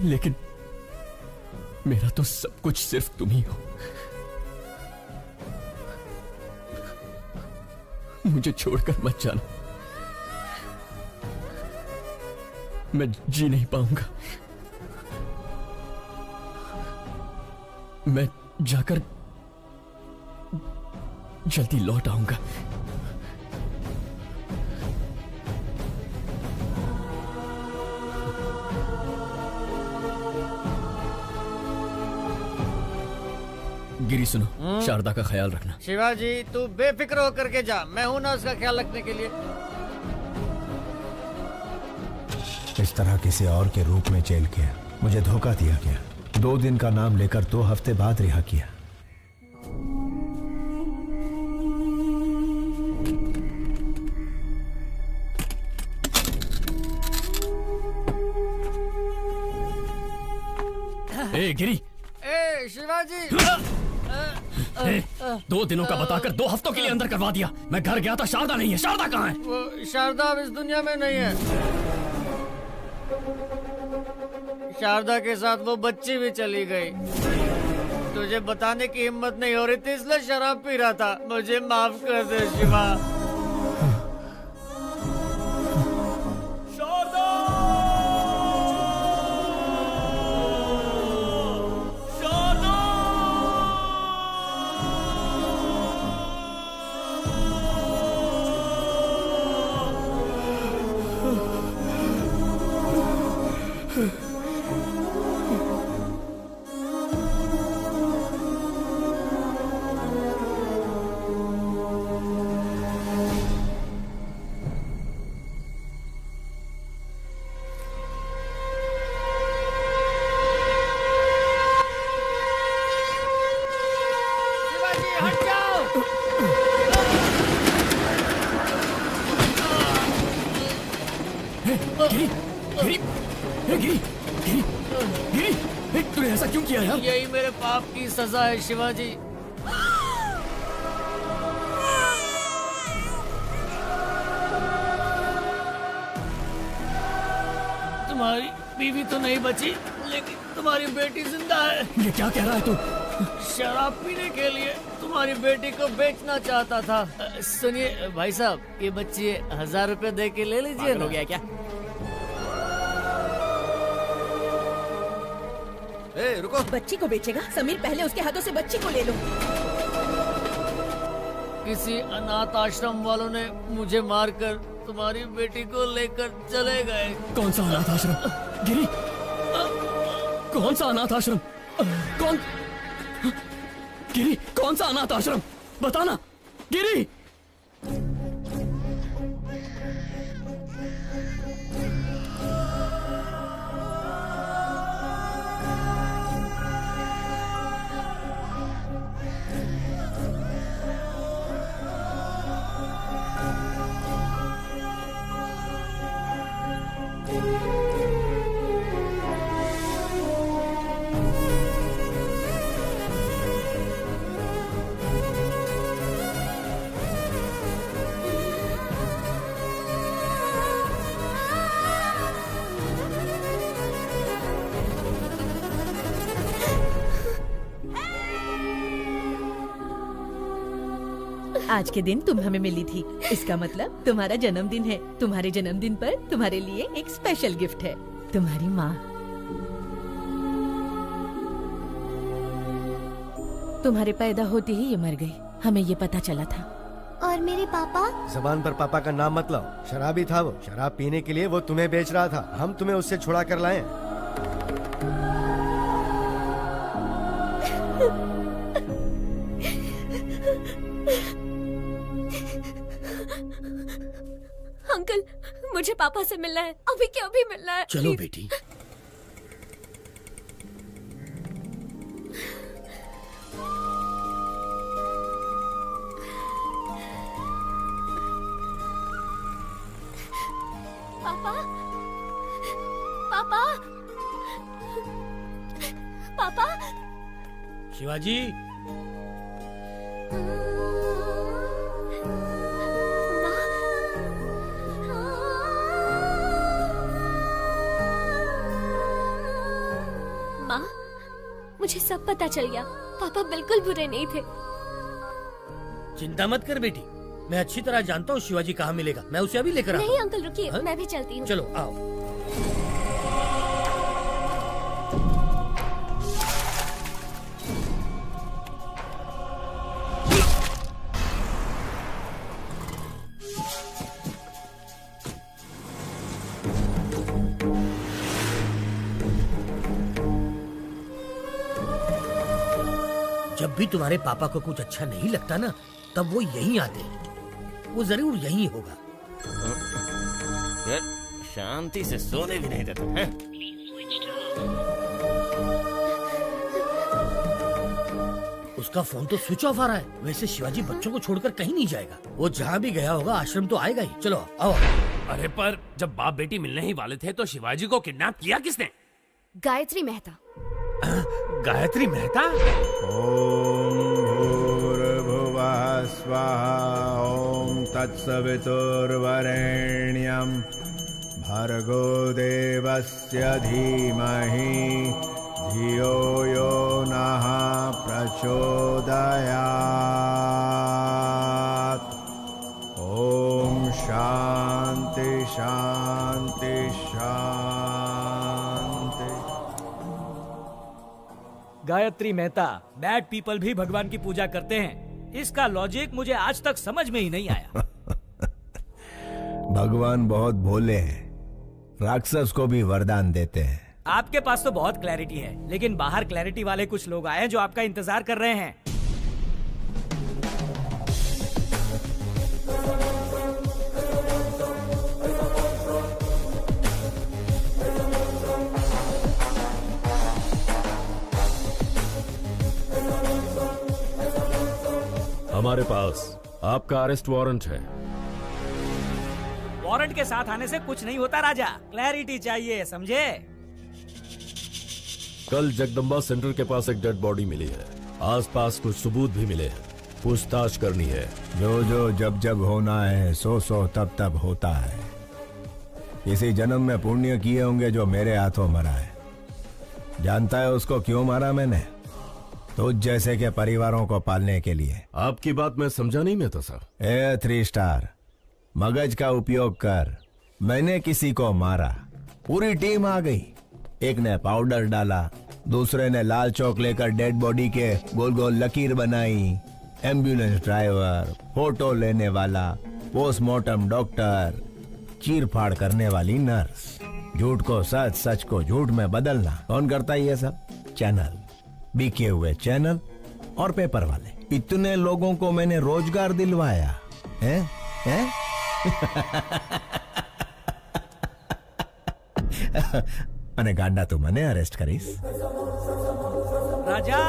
लेकिन मेरा तो सब कुछ सिर्फ तुम ही हो। मुझे छोड़कर मत जाना, मैं जी नहीं पाऊंगा। मैं जाकर जल्दी लौट आऊंगा। गिरी सुनो, शारदा का ख्याल रखना। शिवाजी, तू बेफिक्र होकर के जा, मैं हूं ना उसका ख्याल रखने के लिए। इस तरह किसी और के रूप में जेल किया, मुझे धोखा दिया गया। 2 दिन का नाम लेकर 2 हफ्ते बाद रिहा किया। ए गिरी, ए शिवाजी, 2 दिनों का बताकर 2 हफ्तों के लिए अंदर करवा दिया। मैं घर गया था, शारदा नहीं है। शारदा कहाँ है? वो शारदा अब इस दुनिया में नहीं है। शारदा के साथ वो बच्ची भी चली गई। तुझे बताने की हिम्मत नहीं हो रही थी, इसलिए शराब पी रहा था। मुझे माफ कर दे शिवा। तूने ऐसा क्यों किया यार? यही मेरे पाप की सजा है शिवाजी। तुम्हारी बीवी तो नहीं बची, लेकिन तुम्हारी बेटी जिंदा है। ये क्या कह रहा है तू? शराब पीने के लिए तुम्हारी बेटी को बेचना चाहता था। सुनिए भाई साहब, ये बच्ची 1000 रुपए दे के ले लीजिए। हो गया क्या? ए, रुको। बच्ची को बेचेगा? समीर, पहले उसके हाथों से बच्ची को ले लो। किसी अनाथ आश्रम वालों ने मुझे मारकर तुम्हारी बेटी को लेकर चले गए। कौन सा अनाथ आश्रम? गिरी, कौन सा अनाथ आश्रम? कौन? गिरी, कौन सा अनाथ आश्रम? बताना गिरी। आज के दिन तुम हमें मिली थी, इसका मतलब तुम्हारा जन्मदिन है। तुम्हारे जन्मदिन पर तुम्हारे लिए एक स्पेशल गिफ्ट है। तुम्हारी माँ। तुम्हारे पैदा होते ही ये मर गई, हमें ये पता चला था। और मेरे पापा? जबान पर पापा का नाम मत लाओ, शराबी था वो। शराब पीने के लिए वो तुम्हें बेच रहा था, हम तुम्हें उससे छुड़ा कर लाए। अंकल, मुझे पापा से मिलना है, अभी के अभी मिलना है। चलो please। बेटी। पापा, पापा, पापा। शिवाजी, माँ, मुझे सब पता चल गया। पापा बिल्कुल बुरे नहीं थे। चिंता मत कर बेटी, मैं अच्छी तरह जानता हूँ शिवाजी कहाँ मिलेगा। मैं उसे अभी लेकर आता हूँ। नहीं अंकल रुकिए, मैं भी चलती हूँ। चलो आओ। जब भी तुम्हारे पापा को कुछ अच्छा नहीं लगता ना, तब वो यहीं आते हैं। वो जरूर यहीं होगा। यार शांति से सोने भी नहीं देता है। उसका फोन तो स्विच ऑफ आ रहा है। वैसे शिवाजी बच्चों को छोड़कर कहीं नहीं जाएगा। वो जहाँ भी गया होगा आश्रम तो आएगा ही। चलो आओ। अरे पर जब बाप बेटी मिलने ही वाले थे तो शिवाजी को किडनैप किया किसने? गायत्री मेहता। गायत्री मेहता? ओम भूर्भुवः स्वाहा ओम तत्सवितुर्वरेण्यं भर्गो देवस्य धीमहि धियो यो नः प्रचोदयात्। ओम शांति शांति शांति। गायत्री मेहता, बैड पीपल भी भगवान की पूजा करते हैं। इसका लॉजिक मुझे आज तक समझ में ही नहीं आया। भगवान बहुत भोले हैं, राक्षस को भी वरदान देते हैं। आपके पास तो बहुत क्लैरिटी है, लेकिन बाहर क्लैरिटी वाले कुछ लोग आए हैं जो आपका इंतजार कर रहे हैं। हमारे पास आपका अरेस्ट वारंट है। वारंट के साथ आने से कुछ नहीं होता राजा, क्लैरिटी चाहिए, समझे? कल जगदम्बा सेंटर के पास एक डेड बॉडी मिली है। आसपास कुछ सबूत भी मिले हैं, पूछताछ करनी है। जो जो जब जब होना है, सो सो तब तब होता है। किसी जन्म में पुण्य किए होंगे जो मेरे हाथों मरा है। जानता है उसको क्यों मारा मैंने? तो जैसे के परिवारों को पालने के लिए। आपकी बात मैं समझा नहीं मैं तो सर। 3 स्टार मगज का उपयोग कर। मैंने किसी को मारा, पूरी टीम आ गई। एक ने पाउडर डाला, दूसरे ने लाल चौक लेकर डेड बॉडी के गोल गोल लकीर बनाई। एम्बुलेंस ड्राइवर, फोटो लेने वाला, पोस्टमार्टम डॉक्टर, चीर फाड़ करने वाली नर्स। झूठ को सच, सच को झूठ में बदलना कौन करता है ये सब? चैनल, बिके हुए चैनल और पेपर वाले। इतने लोगों को मैंने रोजगार दिलवाया है? અને ગાંડા તું મને અરેસ્ટ કરીશ? राजा,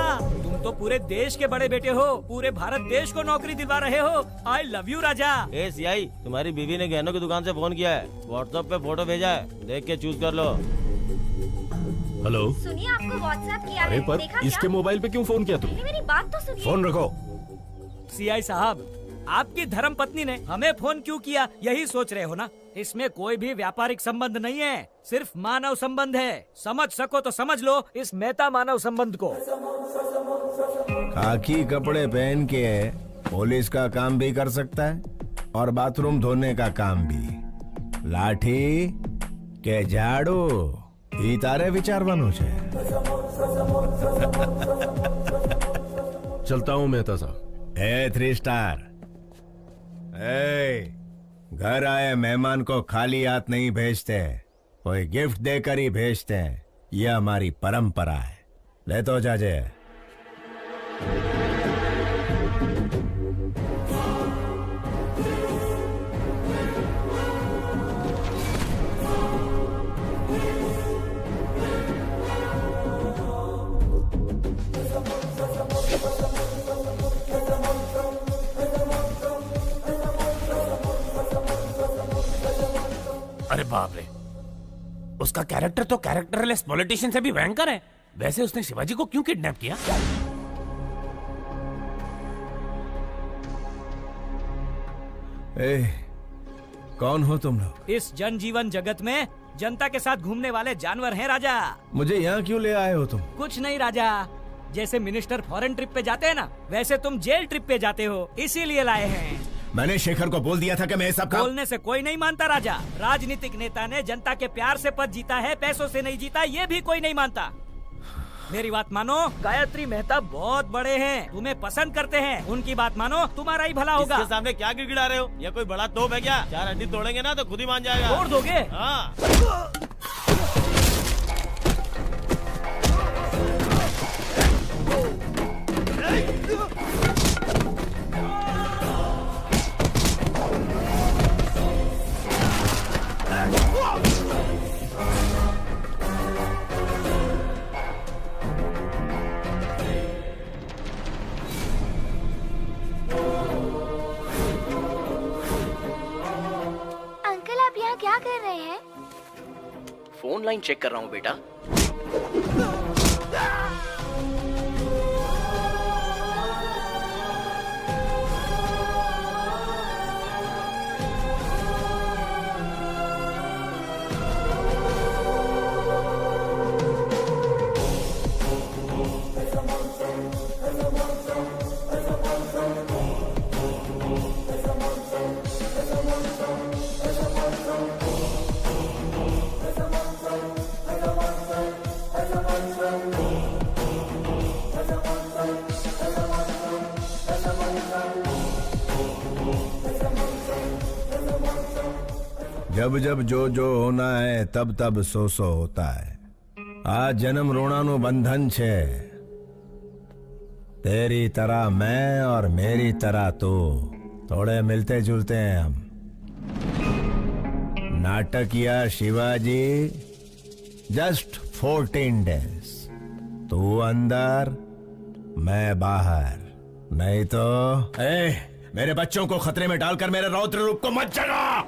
तुम तो पूरे देश के बड़े बेटे हो, पूरे भारत देश को नौकरी दिलवा रहे हो। आई love you Raja. A CI, तुम्हारी बीवी ने गहनों की दुकान से फोन किया है, व्हाट्सएप पे फोटो भेजा है, देख के चूज कर लो। हेलो, सुनिए, आपको व्हाट्सएप किया अरे है, पर देखा इसके क्या? मोबाइल पे क्यों फोन किया तुमने? मेरी बात तो सुनिए। फोन रखो। सीआई साहब, आपकी धर्म पत्नी ने हमें फोन क्यों किया, यही सोच रहे हो ना? इसमें कोई भी व्यापारिक संबंध नहीं है, सिर्फ मानव संबंध है। समझ सको तो समझ लो इस मेहता मानव संबंध को। खाकी कपड़े पहन के पुलिस का काम भी कर सकता है और बाथरूम धोने का काम भी। लाठी के झाड़ू ई तारे विचारવાનું છે। चलता हूँ मेहता साहब। ए 3 स्टार, घर आए मेहमान को खाली हाथ नहीं भेजते, कोई गिफ्ट देकर ही भेजते हैं। यह हमारी परंपरा है। ले तो जाजे। अरे बाप रे, उसका कैरेक्टर तो कैरेक्टरलेस पॉलिटिशियन से भी भयंकर है। वैसे उसने शिवाजी को क्यों किडनैप किया? कौन हो तुम लोग? इस जनजीवन जगत में जनता के साथ घूमने वाले जानवर हैं राजा। मुझे यहाँ क्यों ले आए हो तुम? कुछ नहीं राजा, जैसे मिनिस्टर फॉरेन ट्रिप पे जाते हैं ना, वैसे तुम जेल ट्रिप पे जाते हो, इसीलिए लाए हैं। मैंने शेखर को बोल दिया था कि मैं सब काम... बोलने से कोई नहीं मानता राजा। राजनीतिक नेता ने जनता के प्यार से पद जीता है, पैसों से नहीं जीता, ये भी कोई नहीं मानता। मेरी बात मानो, गायत्री मेहता बहुत बड़े हैं, तुम्हें पसंद करते हैं, उनकी बात मानो, तुम्हारा ही भला होगा। इसके सामने क्या गिड़गिड़ा रहे हो? ये कोई बड़ा तोप है क्या? 4 हड्डी तोड़ेंगे ना तो खुद ही मान जाएगा। तोड़ दोगे? हाँ। क्या कर रहे हैं? फोन लाइन चेक कर रहा हूँ बेटा। जब जब जो जो होना है तब तब सो सो होता है। आज जन्म रोणानु बंधन छे। तेरी तरह मैं और मेरी तरह तू, थोड़े मिलते जुलते हैं हम। नाटकिया शिवाजी, जस्ट 14 डेज। तू अंदर, मैं बाहर। नहीं तो मेरे बच्चों को खतरे में डालकर मेरे रौद्र रूप को मत जगा।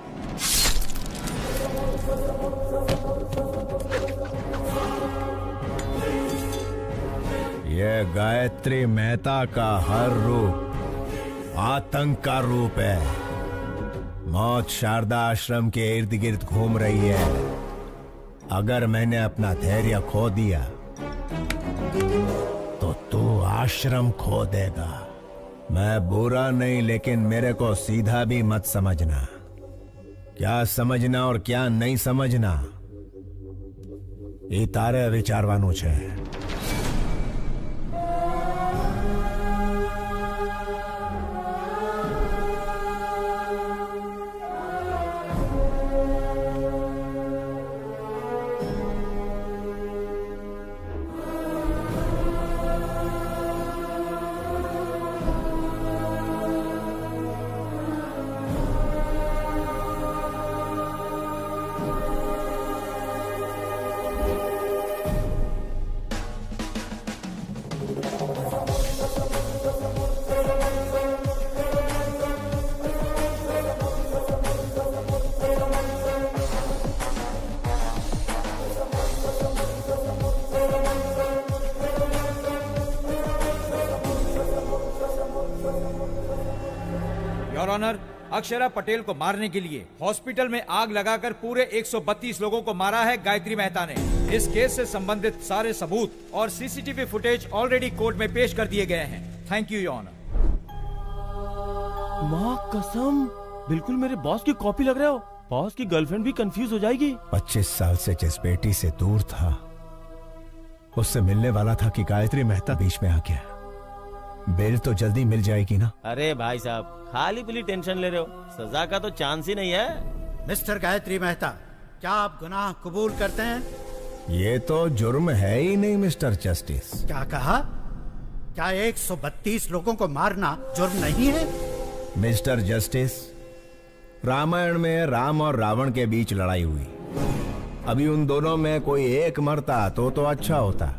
ये गायत्री मेहता का हर रूप आतंक का रूप है। मौत शारदा आश्रम के इर्द गिर्द घूम रही है। अगर मैंने अपना धैर्य खो दिया तो तू आश्रम खो देगा। मैं बुरा नहीं, लेकिन मेरे को सीधा भी मत समझना। क्या समझना और क्या नहीं समझना ये तारे विचारવાનું છે। योर ऑनर, अक्षरा पटेल को मारने के लिए हॉस्पिटल में आग लगाकर पूरे 132 लोगों को मारा है गायत्री मेहता ने। इस केस से संबंधित सारे सबूत और सीसीटीवी फुटेज ऑलरेडी कोर्ट में पेश कर दिए गए हैं। Thank you your honour. माँ कसम, बिल्कुल मेरे बॉस की कॉपी लग रहे हो। बॉस की गर्लफ्रेंड भी कंफ्यूज हो जाएगी। 25 साल से जिस बेटी से दूर था, उससे मिलने वाला था कि गायत्री मेहता बीच में आ गया। बेल तो जल्दी मिल जाएगी ना? अरे भाई साहब, खाली पीली टेंशन ले रहे हो, सजा का तो चांस ही नहीं है। मिस्टर गायत्री मेहता, क्या आप गुनाह कबूल करते हैं? ये तो जुर्म है ही नहीं मिस्टर जस्टिस। क्या कहा? क्या 132 लोगों को मारना जुर्म नहीं है? मिस्टर जस्टिस, रामायण में राम और रावण के बीच लड़ाई हुई। अभी उन दोनों में कोई एक मरता तो अच्छा होता,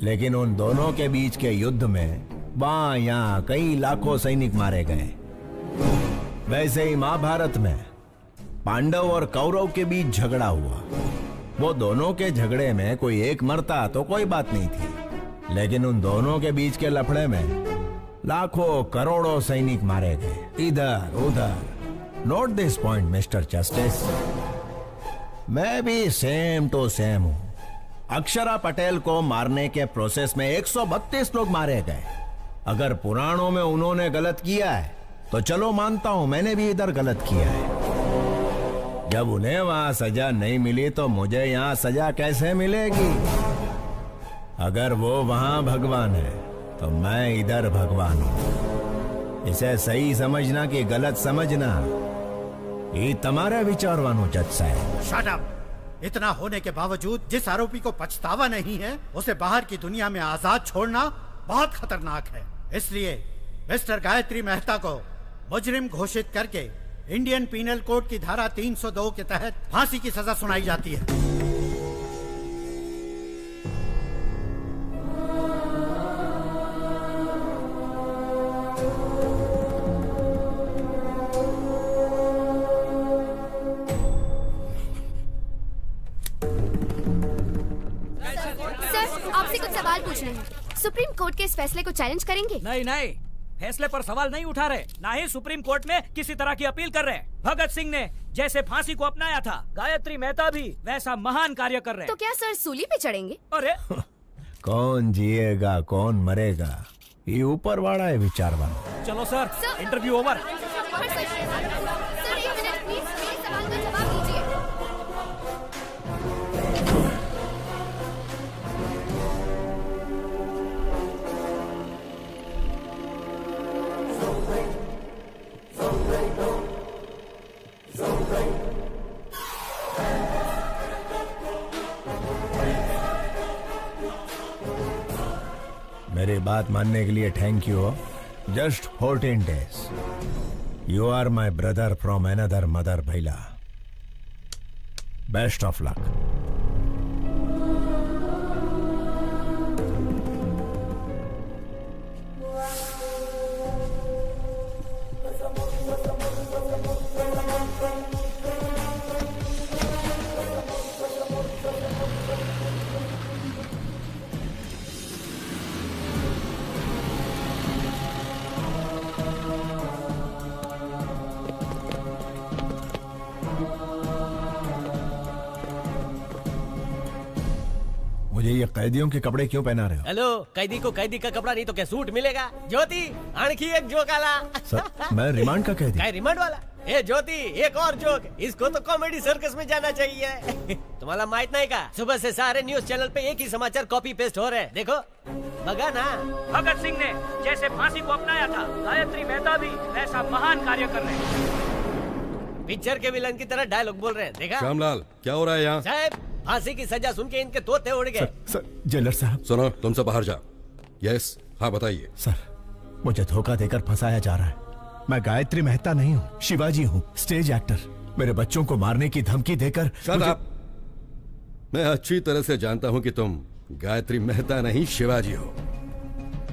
लेकिन उन दोनों के बीच के युद्ध में बायां कई लाखों सैनिक मारे गए। वैसे ही महाभारत में पांडव और कौरव के बीच झगड़ा हुआ। वो दोनों के झगड़े में कोई एक मरता तो कोई बात नहीं थी, लेकिन उन दोनों के बीच के लफड़े में लाखों करोड़ों सैनिक मारे गए, इधर उधर। Note this point mister justice, मैं भी सेम टू सेम हूं। अक्षरा पटेल को मारने के प्रोसेस में 132 लोग मारे गए। अगर पुराणों में उन्होंने गलत किया है तो चलो मानता हूं मैंने भी इधर गलत किया है। जब उन्हें वहां सजा नहीं मिली तो मुझे यहां सजा कैसे मिलेगी? अगर वो वहां भगवान है तो मैं इधर भगवान हूं। इसे सही समझना कि गलत समझना ये तुम्हारे विचारवानो जज साहब। Shut up! इतना होने के बावजूद जिस आरोपी को पछतावा नहीं है, उसे बाहर की दुनिया में आजाद छोड़ना बहुत खतरनाक है। इसलिए मिस्टर गायत्री मेहता को मुजरिम घोषित करके इंडियन पीनल कोड की धारा 302 के तहत फांसी की सजा सुनाई जाती है। सर, आपसे कुछ सवाल पूछने हैं। सुप्रीम कोर्ट के इस फैसले को चैलेंज करेंगे? नहीं नहीं, फैसले पर सवाल नहीं उठा रहे, ना ही सुप्रीम कोर्ट में किसी तरह की अपील कर रहे। भगत सिंह ने जैसे फांसी को अपनाया था, गायत्री मेहता भी वैसा महान कार्य कर रहे। तो क्या सर सूली पे चढ़ेंगे? अरे कौन जिएगा कौन मरेगा ये ऊपर वाला है विचारवान। चलो सर, इंटरव्यू ओवर। सर एक मिनट प्लीज, मेरे सवाल का जवाब दीजिए। मेरी बात मानने के लिए thank you. Just 14 days। You are my brother from another mother भैला। Best of luck. मुझे ये कैदियों के कपड़े क्यों पहना रहे हो? हेलो, कैदी को कैदी का कपड़ा नहीं तो क्या सूट मिलेगा? ज्योति, आणखी एक जोक आला। सर, मैं रिमांड का कैदी। काय रिमांड वाला? ए ज्योति, एक और जोक। इसको तो कॉमेडी सर्कस में जाना चाहिए। तुम्हाला माहित नाही का? सुबह से सारे न्यूज चैनल पे एक ही समाचार कॉपी पेस्ट हो रहे हैं। देखो, बगा ना। भगत सिंह ने जैसे फांसी को अपनाया था, गायत्री मेहता भी वैसा महान कार्य कर रहे। पिक्चर के विलन की तरह डायलॉग बोल रहे हैं। देखा? श्यामलाल, क्या हो रहा है यहाँ? साहब, फांसी की सजा सुन के इनके तोते उड़ गए। सर, जेलर साहब। सुनो, तुम सब बाहर जाओ। यस, हाँ बताइए। सर, मुझे धोखा देकर फंसाया जा रहा है। मैं गायत्री मेहता नहीं हूँ, शिवाजी हूँ, स्टेज एक्टर। मेरे बच्चों को मारने की धमकी देकर मैं अच्छी तरह से जानता हूँ कि तुम गायत्री मेहता नहीं शिवाजी हो।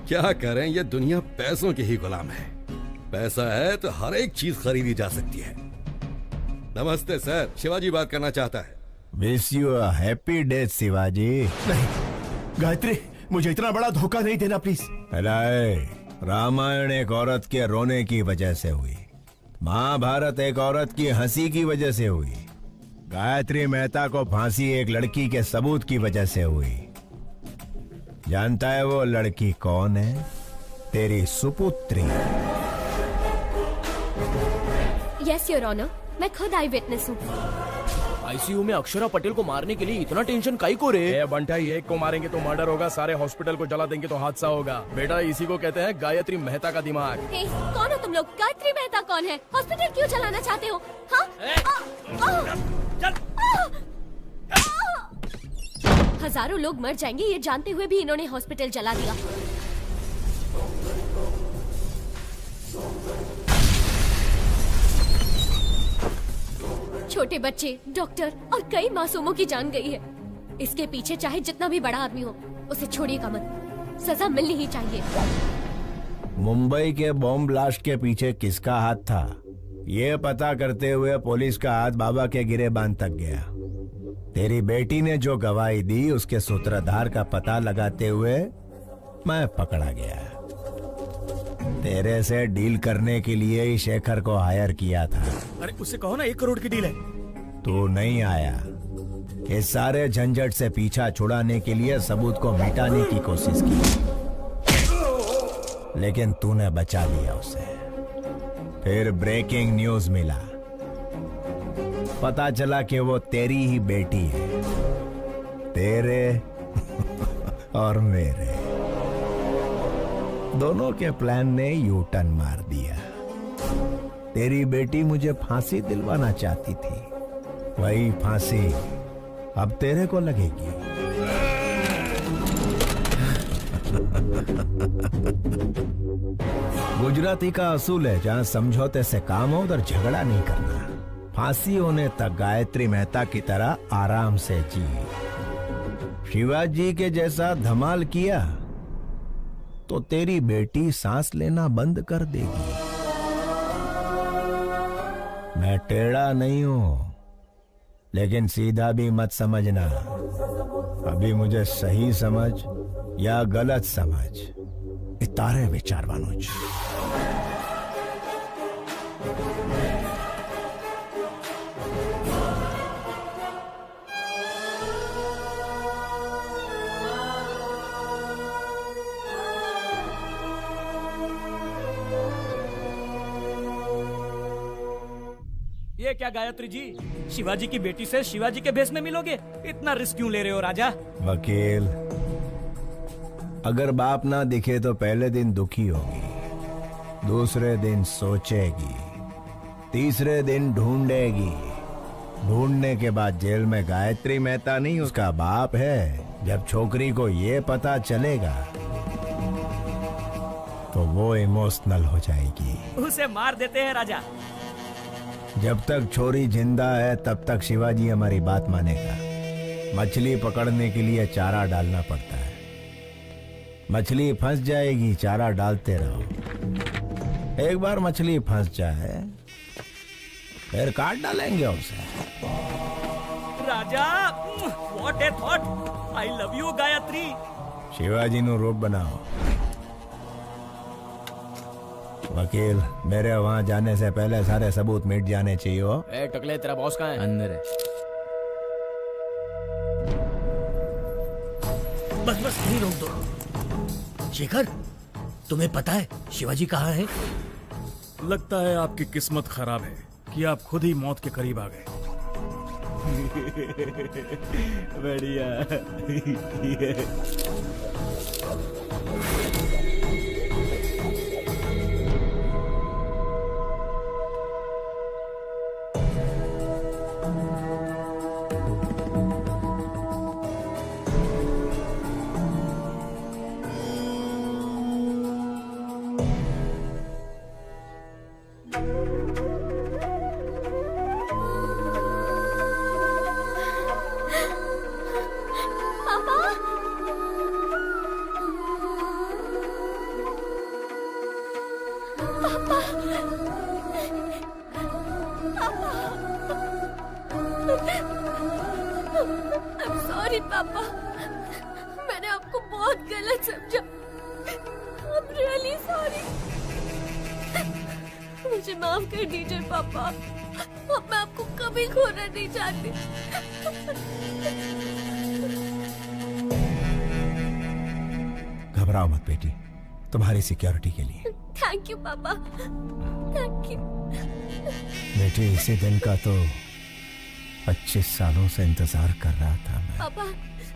क्या करें, ये दुनिया पैसों की ही गुलाम है। पैसा है तो हर एक चीज खरीदी जा सकती है। नमस्ते सर, शिवाजी बात करना चाहता है। Wish you a happy death Shivaji. नहीं गायत्री, मुझे इतना बड़ा धोखा नहीं देना प्लीज। रामायण एक औरत के रोने की वजह से हुई, महाभारत एक औरत की हंसी की वजह से हुई, गायत्री मेहता को फांसी एक लड़की के सबूत की वजह से हुई। जानता है वो लड़की कौन है? तेरी सुपुत्री। यस योर ऑनर, मैं खुद आई विटनेस हूँ। आईसीयू में अक्षरा पटेल को मारने के लिए इतना टेंशन काई को रे? बंटा, एक को मारेंगे तो मर्डर होगा, सारे हॉस्पिटल को जला देंगे तो हादसा होगा। बेटा इसी को कहते हैं गायत्री मेहता का दिमाग। हे, कौन हो तुम लोग? गायत्री मेहता कौन है? हॉस्पिटल क्यों चलाना चाहते हो? हाँ? हजारों लोग मर जाएंगे ये जानते हुए भी इन्होंने हॉस्पिटल जला दिया। छोटे बच्चे, डॉक्टर और कई मासूमों की जान गई है। इसके पीछे चाहे जितना भी बड़ा आदमी हो, उसे छोड़िएगा मत। सजा मिलनी ही चाहिए। मुंबई के बॉम्ब ब्लास्ट के पीछे किसका हाथ था, ये पता करते हुए पुलिस का हाथ बाबा के गिरेबान तक गया। तेरी बेटी ने जो गवाही दी उसके सूत्रधार का पता लगाते हुए मैं पकड़ा गया। तेरे से डील करने के लिए ही शेखर को हायर किया था। अरे उससे कहो ना 1 करोड़ की डील है। तू नहीं आया। इस सारे झंझट से पीछा छुड़ाने के लिए सबूत को मिटाने की कोशिश की, लेकिन तूने बचा लिया उसे। फिर ब्रेकिंग न्यूज मिला, पता चला कि वो तेरी ही बेटी है, तेरे और मेरे दोनों के प्लान ने यू टर्न मार दिया। तेरी बेटी मुझे फांसी दिलवाना चाहती थी, वही फांसी अब तेरे को लगेगी। गुजराती का असूल है, जहां समझौते से काम हो उधर झगड़ा नहीं करना। फांसी होने तक गायत्री मेहता की तरह आराम से जी। शिवाजी के जैसा धमाल किया तो तेरी बेटी सांस लेना बंद कर देगी। मैं टेढ़ा नहीं हूं, लेकिन सीधा भी मत समझना। अभी मुझे सही समझ या गलत समझ, इतारे विचार वानुज। ये क्या गायत्री जी, शिवाजी की बेटी से शिवाजी के भेष में मिलोगे? इतना रिस्क क्यों ले रहे हो राजा? वकील, अगर बाप ना दिखे तो पहले दिन दुखी होगी, दूसरे दिन सोचेगी, तीसरे दिन ढूंढेगी। ढूंढने के बाद जेल में गायत्री मेहता नहीं उसका बाप है। जब छोकरी को ये पता चलेगा तो वो इमोशनल हो जाएगी। उसे मार देते हैं राजा। जब तक छोरी जिंदा है तब तक शिवाजी हमारी बात मानेगा। मछली पकड़ने के लिए चारा डालना पड़ता है। मछली फंस जाएगी, चारा डालते रहो। एक बार मछली फंस जाए फिर काट डालेंगे उसे। Raja, what a thought. I love you Gayatri. Shivaji नु रूप बनाओ। वकील, मेरे वहां जाने से पहले सारे सबूत मिट जाने चाहिए। हो ए टकले, तेरा बॉस कहाँ है? अंदर है। बस बस नहीं रोक दो। शेखर, तुम्हें पता है शिवाजी कहाँ है? लगता है आपकी किस्मत खराब है कि आप खुद ही मौत के करीब आ गए। बढ़िया। सॉरी पापा, मैंने आपको बहुत गलत समझा। I'm really sorry। मुझे माफ कर दीजिए पापा, अब मैं आपको कभी खोना नहीं चाहती। घबराओ मत बेटी, तुम्हारी सिक्योरिटी के लिए। थैंक यू पापा, थैंक यू। बेटे, इसी दिन का तो 25 सालों से इंतजार कर रहा था मैं। पापा,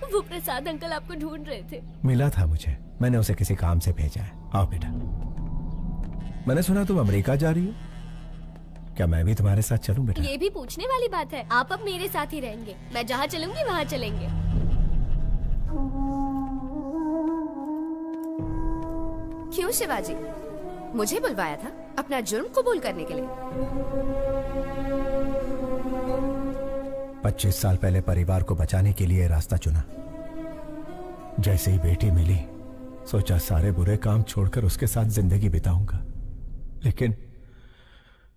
वो प्रसाद अंकल आपको ढूंढ रहे थे। मिला था मुझे, मैंने उसे किसी काम से भेजा है। आओ बेटा। मैंने सुना तुम अमेरिका जा रही हो, क्या मैं भी तुम्हारे साथ चलूं बेटा? ये भी पूछने वाली बात है। आप अब मेरे साथ ही रहेंगे, मैं जहाँ चलूंगी वहाँ चलेंगे। क्यों शिवाजी, मुझे बुलवाया था अपना जुर्म कबूल करने के लिए? 25 साल पहले परिवार को बचाने के लिए रास्ता चुना। जैसे ही बेटी मिली, सोचा सारे बुरे काम छोड़कर उसके साथ जिंदगी बिताऊंगा, लेकिन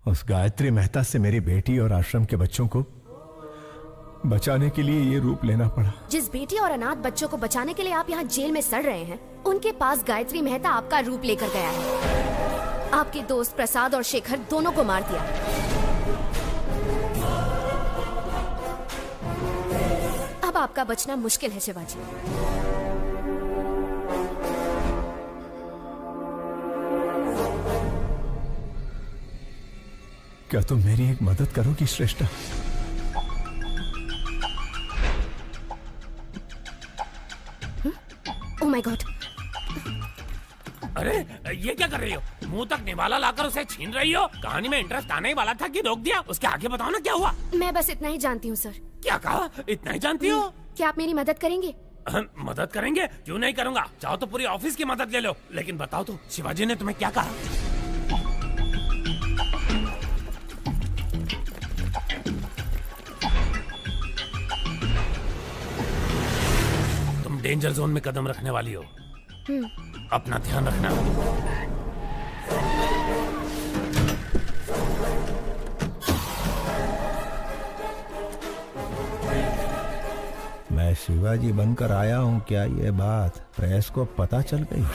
उस गायत्री मेहता से मेरी बेटी और आश्रम के बच्चों को बचाने के लिए ये रूप लेना पड़ा। जिस बेटी और अनाथ बच्चों को बचाने के लिए आप यहाँ जेल में सड़ रहे हैं, उनके पास गायत्री मेहता आपका रूप लेकर गया है। आपके दोस्त प्रसाद और शेखर दोनों को मार दिया। अब आपका बचना मुश्किल है शिवाजी। क्या तुम मेरी एक मदद करोगी श्रेष्ठा? Oh my God! अरे ये क्या कर रही हो? मुंह तक निवाला लाकर उसे छीन रही हो? कहानी में इंटरेस्ट आने ही वाला था कि रोक दिया? उसके आगे बताओ ना क्या हुआ? मैं बस इतना ही जानती हूँ सर। क्या कहा? इतना ही जानती हो? क्या आप मेरी मदद करेंगे? मदद करेंगे? क्यों नहीं करूँगा। चाहो तो पूरी ऑफिस की मदद ले लो, लेकिन बताओ तो शिवाजी ने तुम्हें क्या कहा? तुम डेंजर जोन में कदम रखने वाली हो, अपना ध्यान रखना। मैं शिवाजी बनकर आया हूँ, क्या ये बात प्रेस को पता चल गई?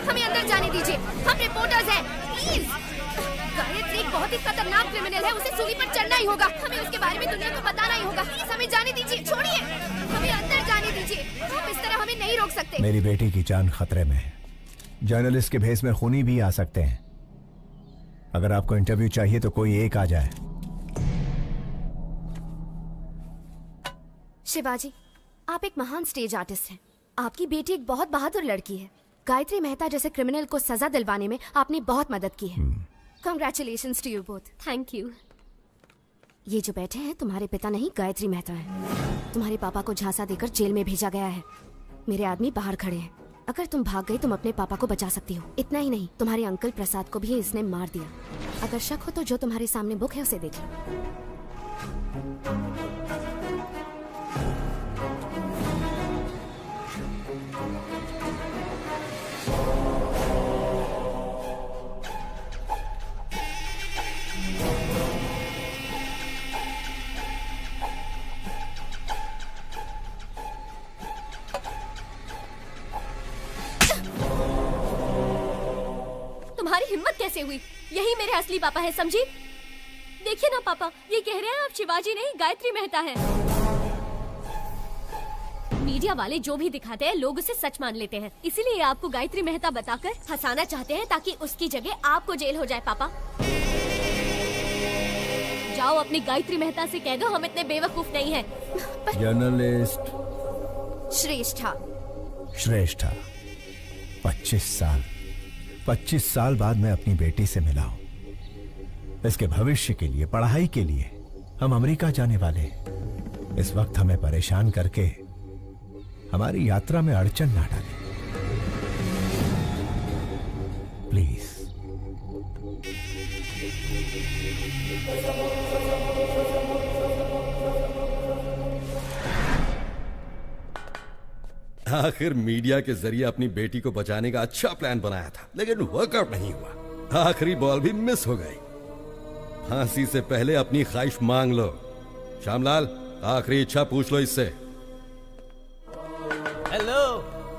हमें अंदर जाने दीजिए, हम रिपोर्टर्स हैं, प्लीज। गायत्री एक बहुत ही खतरनाक क्रिमिनल है, उसे सूली पर चढ़ना ही होगा। हमें उसके बारे में दुनिया को बताना ही होगा। प्लीज हमें जाने दीजिए, छोड़िए, हमें अंदर जाने दीजिए। आप इस तरह हमें नहीं रोक सकते। मेरी बेटी की जान खतरे में है। जर्नलिस्ट के भेस में खूनी भी आ सकते हैं। अगर आपको इंटरव्यू चाहिए तो कोई एक आ जाए। शिवाजी, आप एक महान स्टेज आर्टिस्ट हैं। आपकी बेटी एक बहुत बहादुर लड़की है। गायत्री मेहता जैसे क्रिमिनल को सजा दिलवाने में आपने बहुत मदद की है। Congratulations to you both. Thank you. ये जो बैठे हैं तुम्हारे पिता नहीं, गायत्री मेहता हैं। तुम्हारे पापा को झांसा देकर जेल में भेजा गया है। मेरे आदमी बाहर खड़े हैं। अगर तुम भाग गई तुम अपने पापा को बचा सकती हो। इतना ही नहीं, तुम्हारे अंकल प्रसाद को भी इसने मार दिया। अगर शक हो तो जो तुम्हारे सामने बुक है उसे देख लो। तुम्हारी हिम्मत कैसे हुई? यही मेरे असली पापा है, समझी? देखिए ना पापा, ये कह रहे हैं आप शिवाजी नहीं गायत्री मेहता हैं। मीडिया वाले जो भी दिखाते हैं लोग उसे सच मान लेते हैं, इसीलिए आपको गायत्री मेहता बताकर हंसाना चाहते हैं ताकि उसकी जगह आपको जेल हो जाए। पापा जाओ अपनी गायत्री मेहता से कह दो हम इतने बेवकूफ नहीं हैं। जर्नलिस्ट श्रेष्ठा। श्रेष्ठा, 25 साल बाद मैं अपनी बेटी से मिला हूं। इसके भविष्य के लिए, पढ़ाई के लिए हम अमेरिका जाने वाले हैं। इस वक्त हमें परेशान करके हमारी यात्रा में अड़चन ना डालें, प्लीज। आखिर मीडिया के जरिए अपनी बेटी को बचाने का अच्छा प्लान बनाया था, लेकिन वर्कआउट नहीं हुआ। आखिरी बॉल भी मिस हो गई। फांसी से पहले अपनी ख्वाहिश मांग लो। श्यामलाल, आखिरी इच्छा पूछ लो इससे। हेलो,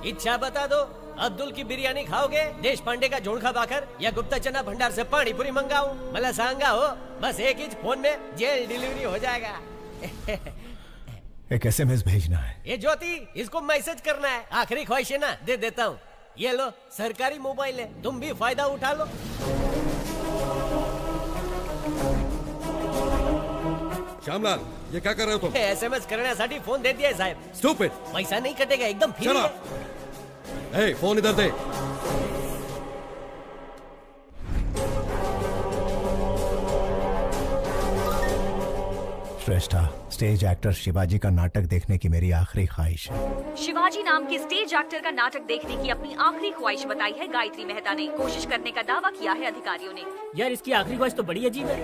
इच्छा बता दो। अब्दुल की बिरयानी खाओगे, देश पांडे का जोड़खा बाकर, या गुप्ता चना भंडार से पानी पूरी मंगाऊं? मला सांगा हो, बस एक ही फोन में जेल डिलीवरी हो जाएगा। एक SMS भेजना है। ये ज्योति, इसको मैसेज करना है। आखिरी ख्वाहिश है ना, दे देता हूँ। ये लो, सरकारी मोबाइल है, तुम भी फायदा उठा लो। श्यामलाल, ये क्या कर रहे हो तुम? SMS करण्यासाठी फोन दे दिया साहेब। Stupid! पैसा नहीं कटेगा, एकदम फ्री Shut है। up! Hey, फोन इधर दे। श्रेष्ठा, स्टेज एक्टर शिवाजी का नाटक देखने की मेरी आखिरी ख्वाहिश है। शिवाजी नाम के स्टेज एक्टर का नाटक देखने की अपनी आखिरी ख्वाहिश बताई है गायत्री मेहता ने। कोशिश करने का दावा किया है अधिकारियों ने। यार, इसकी आखिरी ख्वाहिश तो बड़ी अजीब है।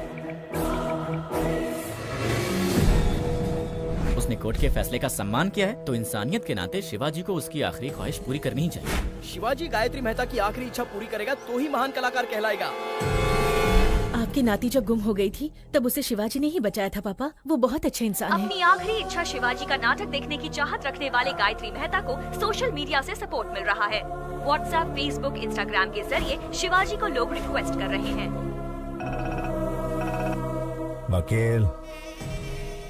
उसने कोर्ट के फैसले का सम्मान किया है, तो इंसानियत के नाते शिवाजी को उसकी आखिरी ख्वाहिश पूरी करनी ही चाहिए। शिवाजी गायत्री मेहता की आखिरी इच्छा पूरी करेगा तो ही महान कलाकार कहलाएगा। आपकी नाती जब गुम हो गई थी तब उसे शिवाजी ने ही बचाया था पापा। वो बहुत अच्छे इंसान है। अपनी आखिरी इच्छा शिवाजी का नाटक देखने की चाहत रखने वाले गायत्री मेहता को सोशल मीडिया से सपोर्ट मिल रहा है। व्हाट्सएप, फेसबुक, इंस्टाग्राम के जरिए शिवाजी को लोग रिक्वेस्ट कर रहे हैं। वकील,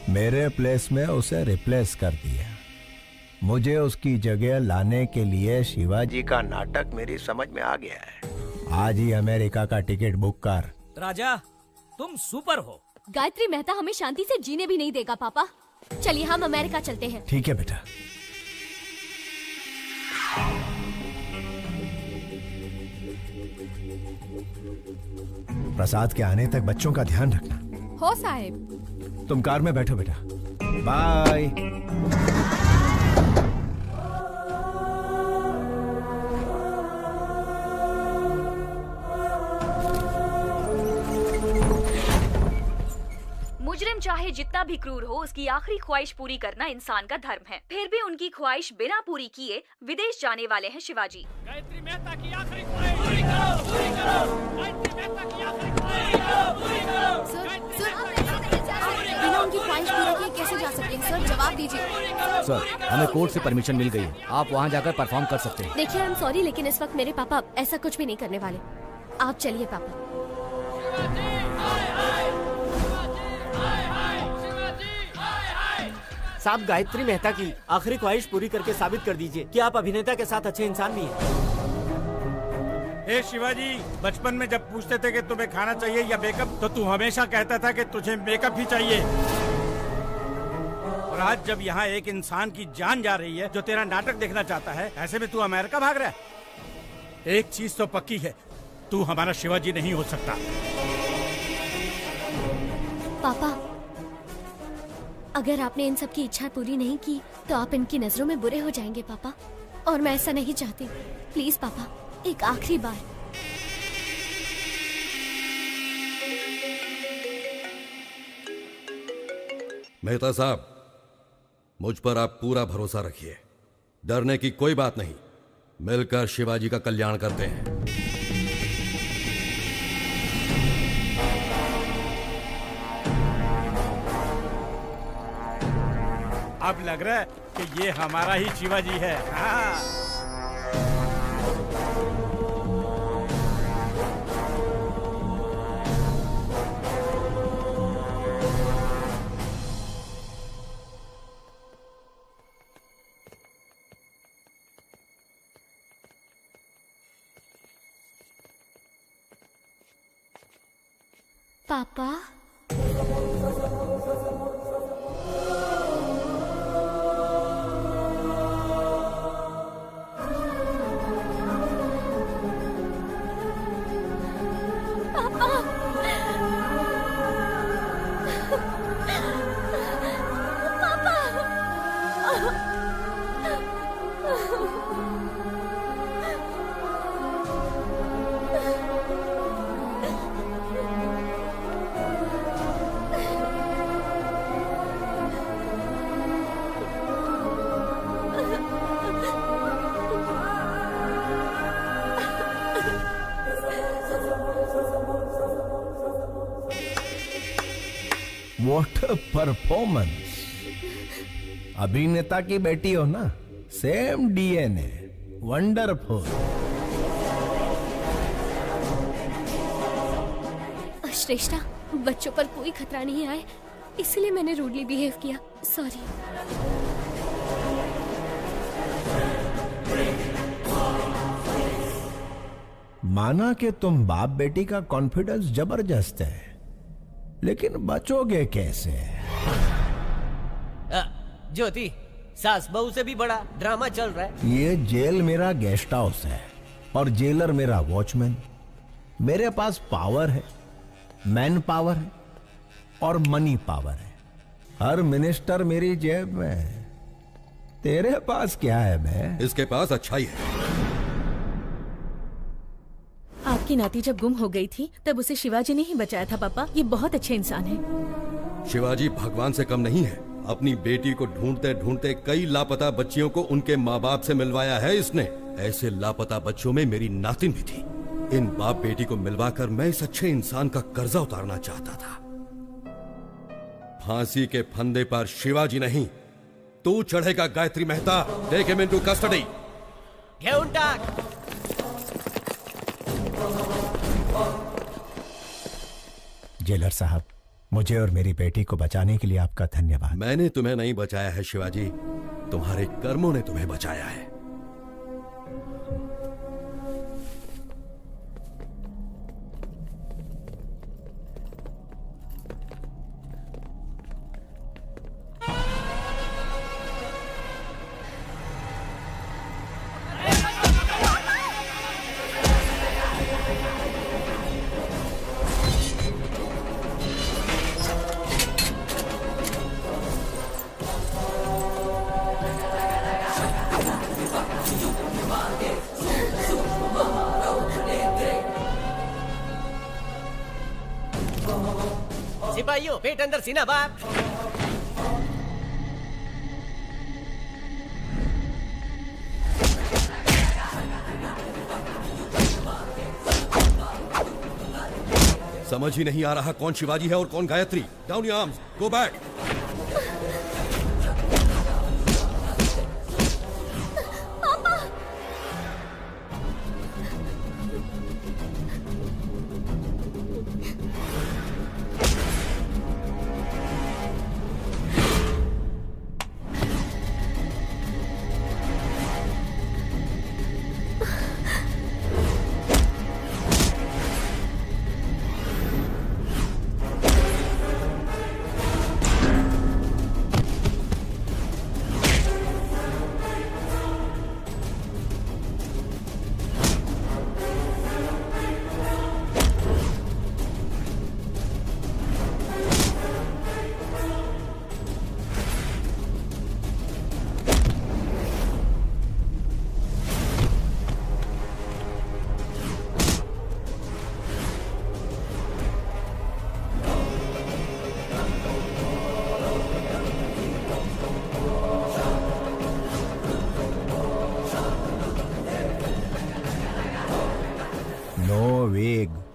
मेरे प्लेस में उसे रिप्लेस कर दिया। मुझे उसकी जगह लाने के लिए शिवाजी का नाटक मेरी समझ में आ गया है। आज ही अमेरिका का टिकट बुक कर। राजा, तुम सुपर हो। गायत्री मेहता हमें शांति से जीने भी नहीं देगा पापा। चलिए हम अमेरिका चलते हैं। ठीक है बेटा। प्रसाद के आने तक बच्चों का ध्यान रखना। हो साहिब। तुम कार में बैठो बेटा। बाय। मुजरिम चाहे जितना भी क्रूर हो, उसकी आखिरी ख्वाहिश पूरी करना इंसान का धर्म है। फिर भी उनकी ख्वाहिश बिना पूरी किए विदेश जाने वाले हैं शिवाजी। गायत्री मेहता की आखिरी ख्वाहिश पूरी करो, पूरी करो। गायत्री मेहता की आखिरी ख्वाहिश पूरी करो, पूरी करो। बिना उनकी ख्वाहिश पूरी किए कैसे जा सकते हैं सर? जवाब दीजिए। सर, हमें कोर्ट से परमिशन मिल गई है। आप वहाँ जाकर परफॉर्म कर सकते हैं। देखिए, आई एम सॉरी, लेकिन इस वक्त मेरे पापा ऐसा कुछ भी नहीं करने वाले। आप चलिए पापा। साहब, गायत्री मेहता की आखिरी ख्वाहिश पूरी करके साबित कर दीजिए कि आप अभिनेता के साथ अच्छे इंसान भी हैं। ए शिवाजी, बचपन में जब पूछते थे कि तुम्हें खाना चाहिए या मेकअप, तो तू हमेशा कहता था कि तुझे मेकअप ही चाहिए। और आज जब यहाँ एक इंसान की जान जा रही है जो तेरा नाटक देखना चाहता है, ऐसे में तू अमेरिका भाग रहा है। एक चीज तो पक्की है, तू हमारा शिवाजी नहीं हो सकता। पापा, अगर आपने इन सब की इच्छा पूरी नहीं की तो आप इनकी नजरों में बुरे हो जाएंगे पापा, और मैं ऐसा नहीं चाहती। प्लीज पापा, एक आखिरी बार। मेहता साहब, मुझ पर आप पूरा भरोसा रखिए। डरने की कोई बात नहीं। मिलकर शिवाजी का कल्याण करते हैं। अब लग रहा है कि ये हमारा ही शिवाजी है। हाँ। पापा, What a performance! अभिनेता की बेटी हो ना, सेम DNA। वंडरफुल। श्रेष्ठा, बच्चों पर कोई खतरा नहीं आए, इसलिए मैंने रूडली बिहेव किया। सॉरी। माना कि तुम बाप बेटी का कॉन्फिडेंस जबरदस्त है, लेकिन बचोगे कैसे? ज्योति, सास बहू से भी बड़ा ड्रामा चल रहा है। ये जेल मेरा गेस्ट हाउस है और जेलर मेरा वॉचमैन। मेरे पास पावर है, मैन पावर है और मनी पावर है। हर मिनिस्टर मेरी जेब में है। तेरे पास क्या है बे? इसके पास अच्छाई है। आपकी नाती जब गुम हो गई थी तब उसे शिवाजी ने ही बचाया था पापा। ये बहुत अच्छे इंसान है। शिवाजी भगवान से कम नहीं है। अपनी बेटी को ढूंढते ढूंढते कई लापता बच्चियों को उनके माँ बाप से मिलवाया है इसने। ऐसे लापता बच्चों में मेरी नातिन भी थी। इन बाप बेटी को मिलवाकर मैं इस अच्छे इंसान का कर्जा उतारना चाहता था। फांसी के फंदे पर शिवाजी नहीं, तू चढ़ेगा Gayatri Mehta. Take him into custody. घेऊन टाक। जेलर साहब, मुझे और मेरी बेटी को बचाने के लिए आपका धन्यवाद। मैंने तुम्हें नहीं बचाया है शिवाजी, तुम्हारे कर्मों ने तुम्हें बचाया है। सिपाहियों, पेट अंदर सीना बाप। समझ ही नहीं आ रहा कौन शिवाजी है और कौन Gayatri. Down your arms, go back.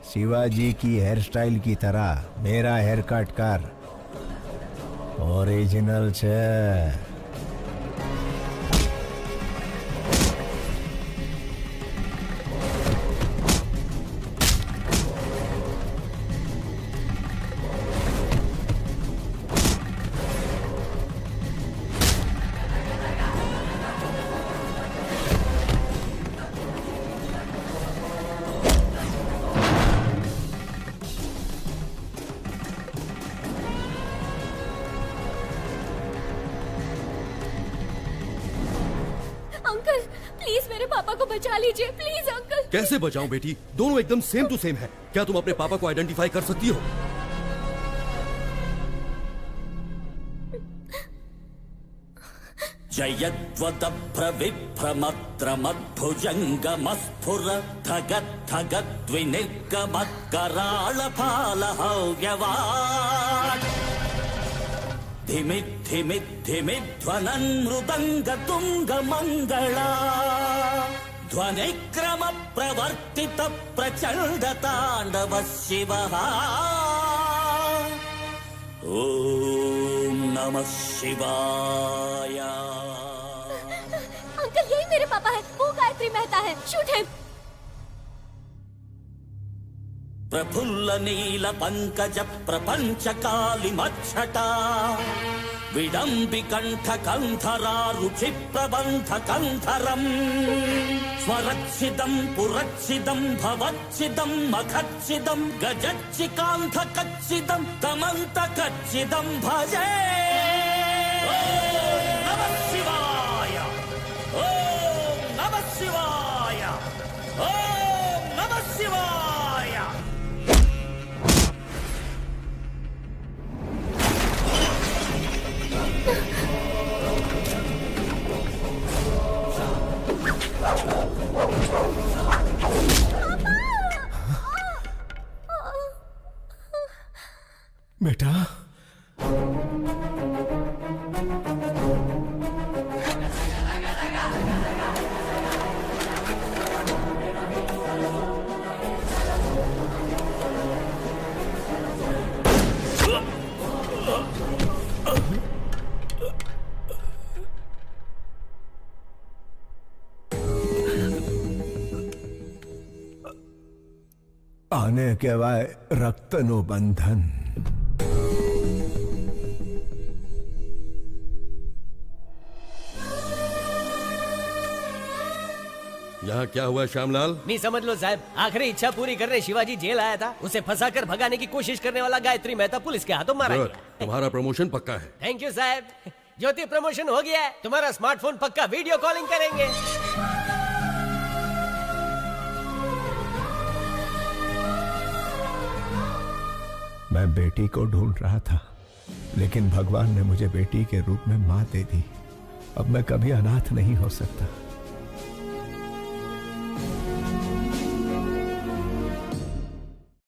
Shivaji की हेयर स्टाइल की तरह मेरा हेयर कट कर। ओरिजिनल छे। कैसे बचाऊं बेटी? दोनों एकदम सेम टू सेम है। क्या तुम अपने पापा को आइडेंटिफाई कर सकती हो? जयद्वदभ्रविभ्रमत्रमद्भुजङ्गमस्फुर धगद्धगद्विनिर्गमत्कराळफालहव्यवाट् धिमिद्धिमिद्धिमिध्वनन् मृदङ्गतुङ्गमङ्गला ध्वनिक्रम प्रवर्तित प्रचंड तांडव शिवः। ओम नमः शिवाय। अंकल, यही मेरे पापा है, वो गायत्री मेहता है। Shoot him. प्रफुल्ल नील पंकज प्रपंच काली मच्छटा विडम्बि कंठ कंधरा रुचि प्रबंध कंधरम स्वरच्छिदं पुरच्छिदं भवच्छिदं मखच्छिदं गजच्चिकांध कच्छिदं तमंत कच्छिदं भजे। ओम नमः शिवाय, ओम नमः शिवाय, ओम नमः शिवाय। बेटा, आने के वाय रक्त नो बंधन। यहाँ क्या हुआ श्यामलाल? नहीं समझ लो साहब, आखिरी इच्छा पूरी करने शिवाजी जेल आया था। उसे फंसाकर भगाने की कोशिश करने वाला गायत्री मेहता पुलिस के हाथों मारा Good. गया। तुम्हारा प्रमोशन पक्का है। थैंक यू साहब। ज्योति प्रमोशन हो गया है, तुम्हारा स्मार्टफोन पक्का वीडियो कॉलिंग करेंगे। मैं बेटी को ढूंढ रहा था, लेकिन भगवान ने मुझे बेटी के रूप में मां दे दी। अब मैं कभी अनाथ नहीं हो सकता।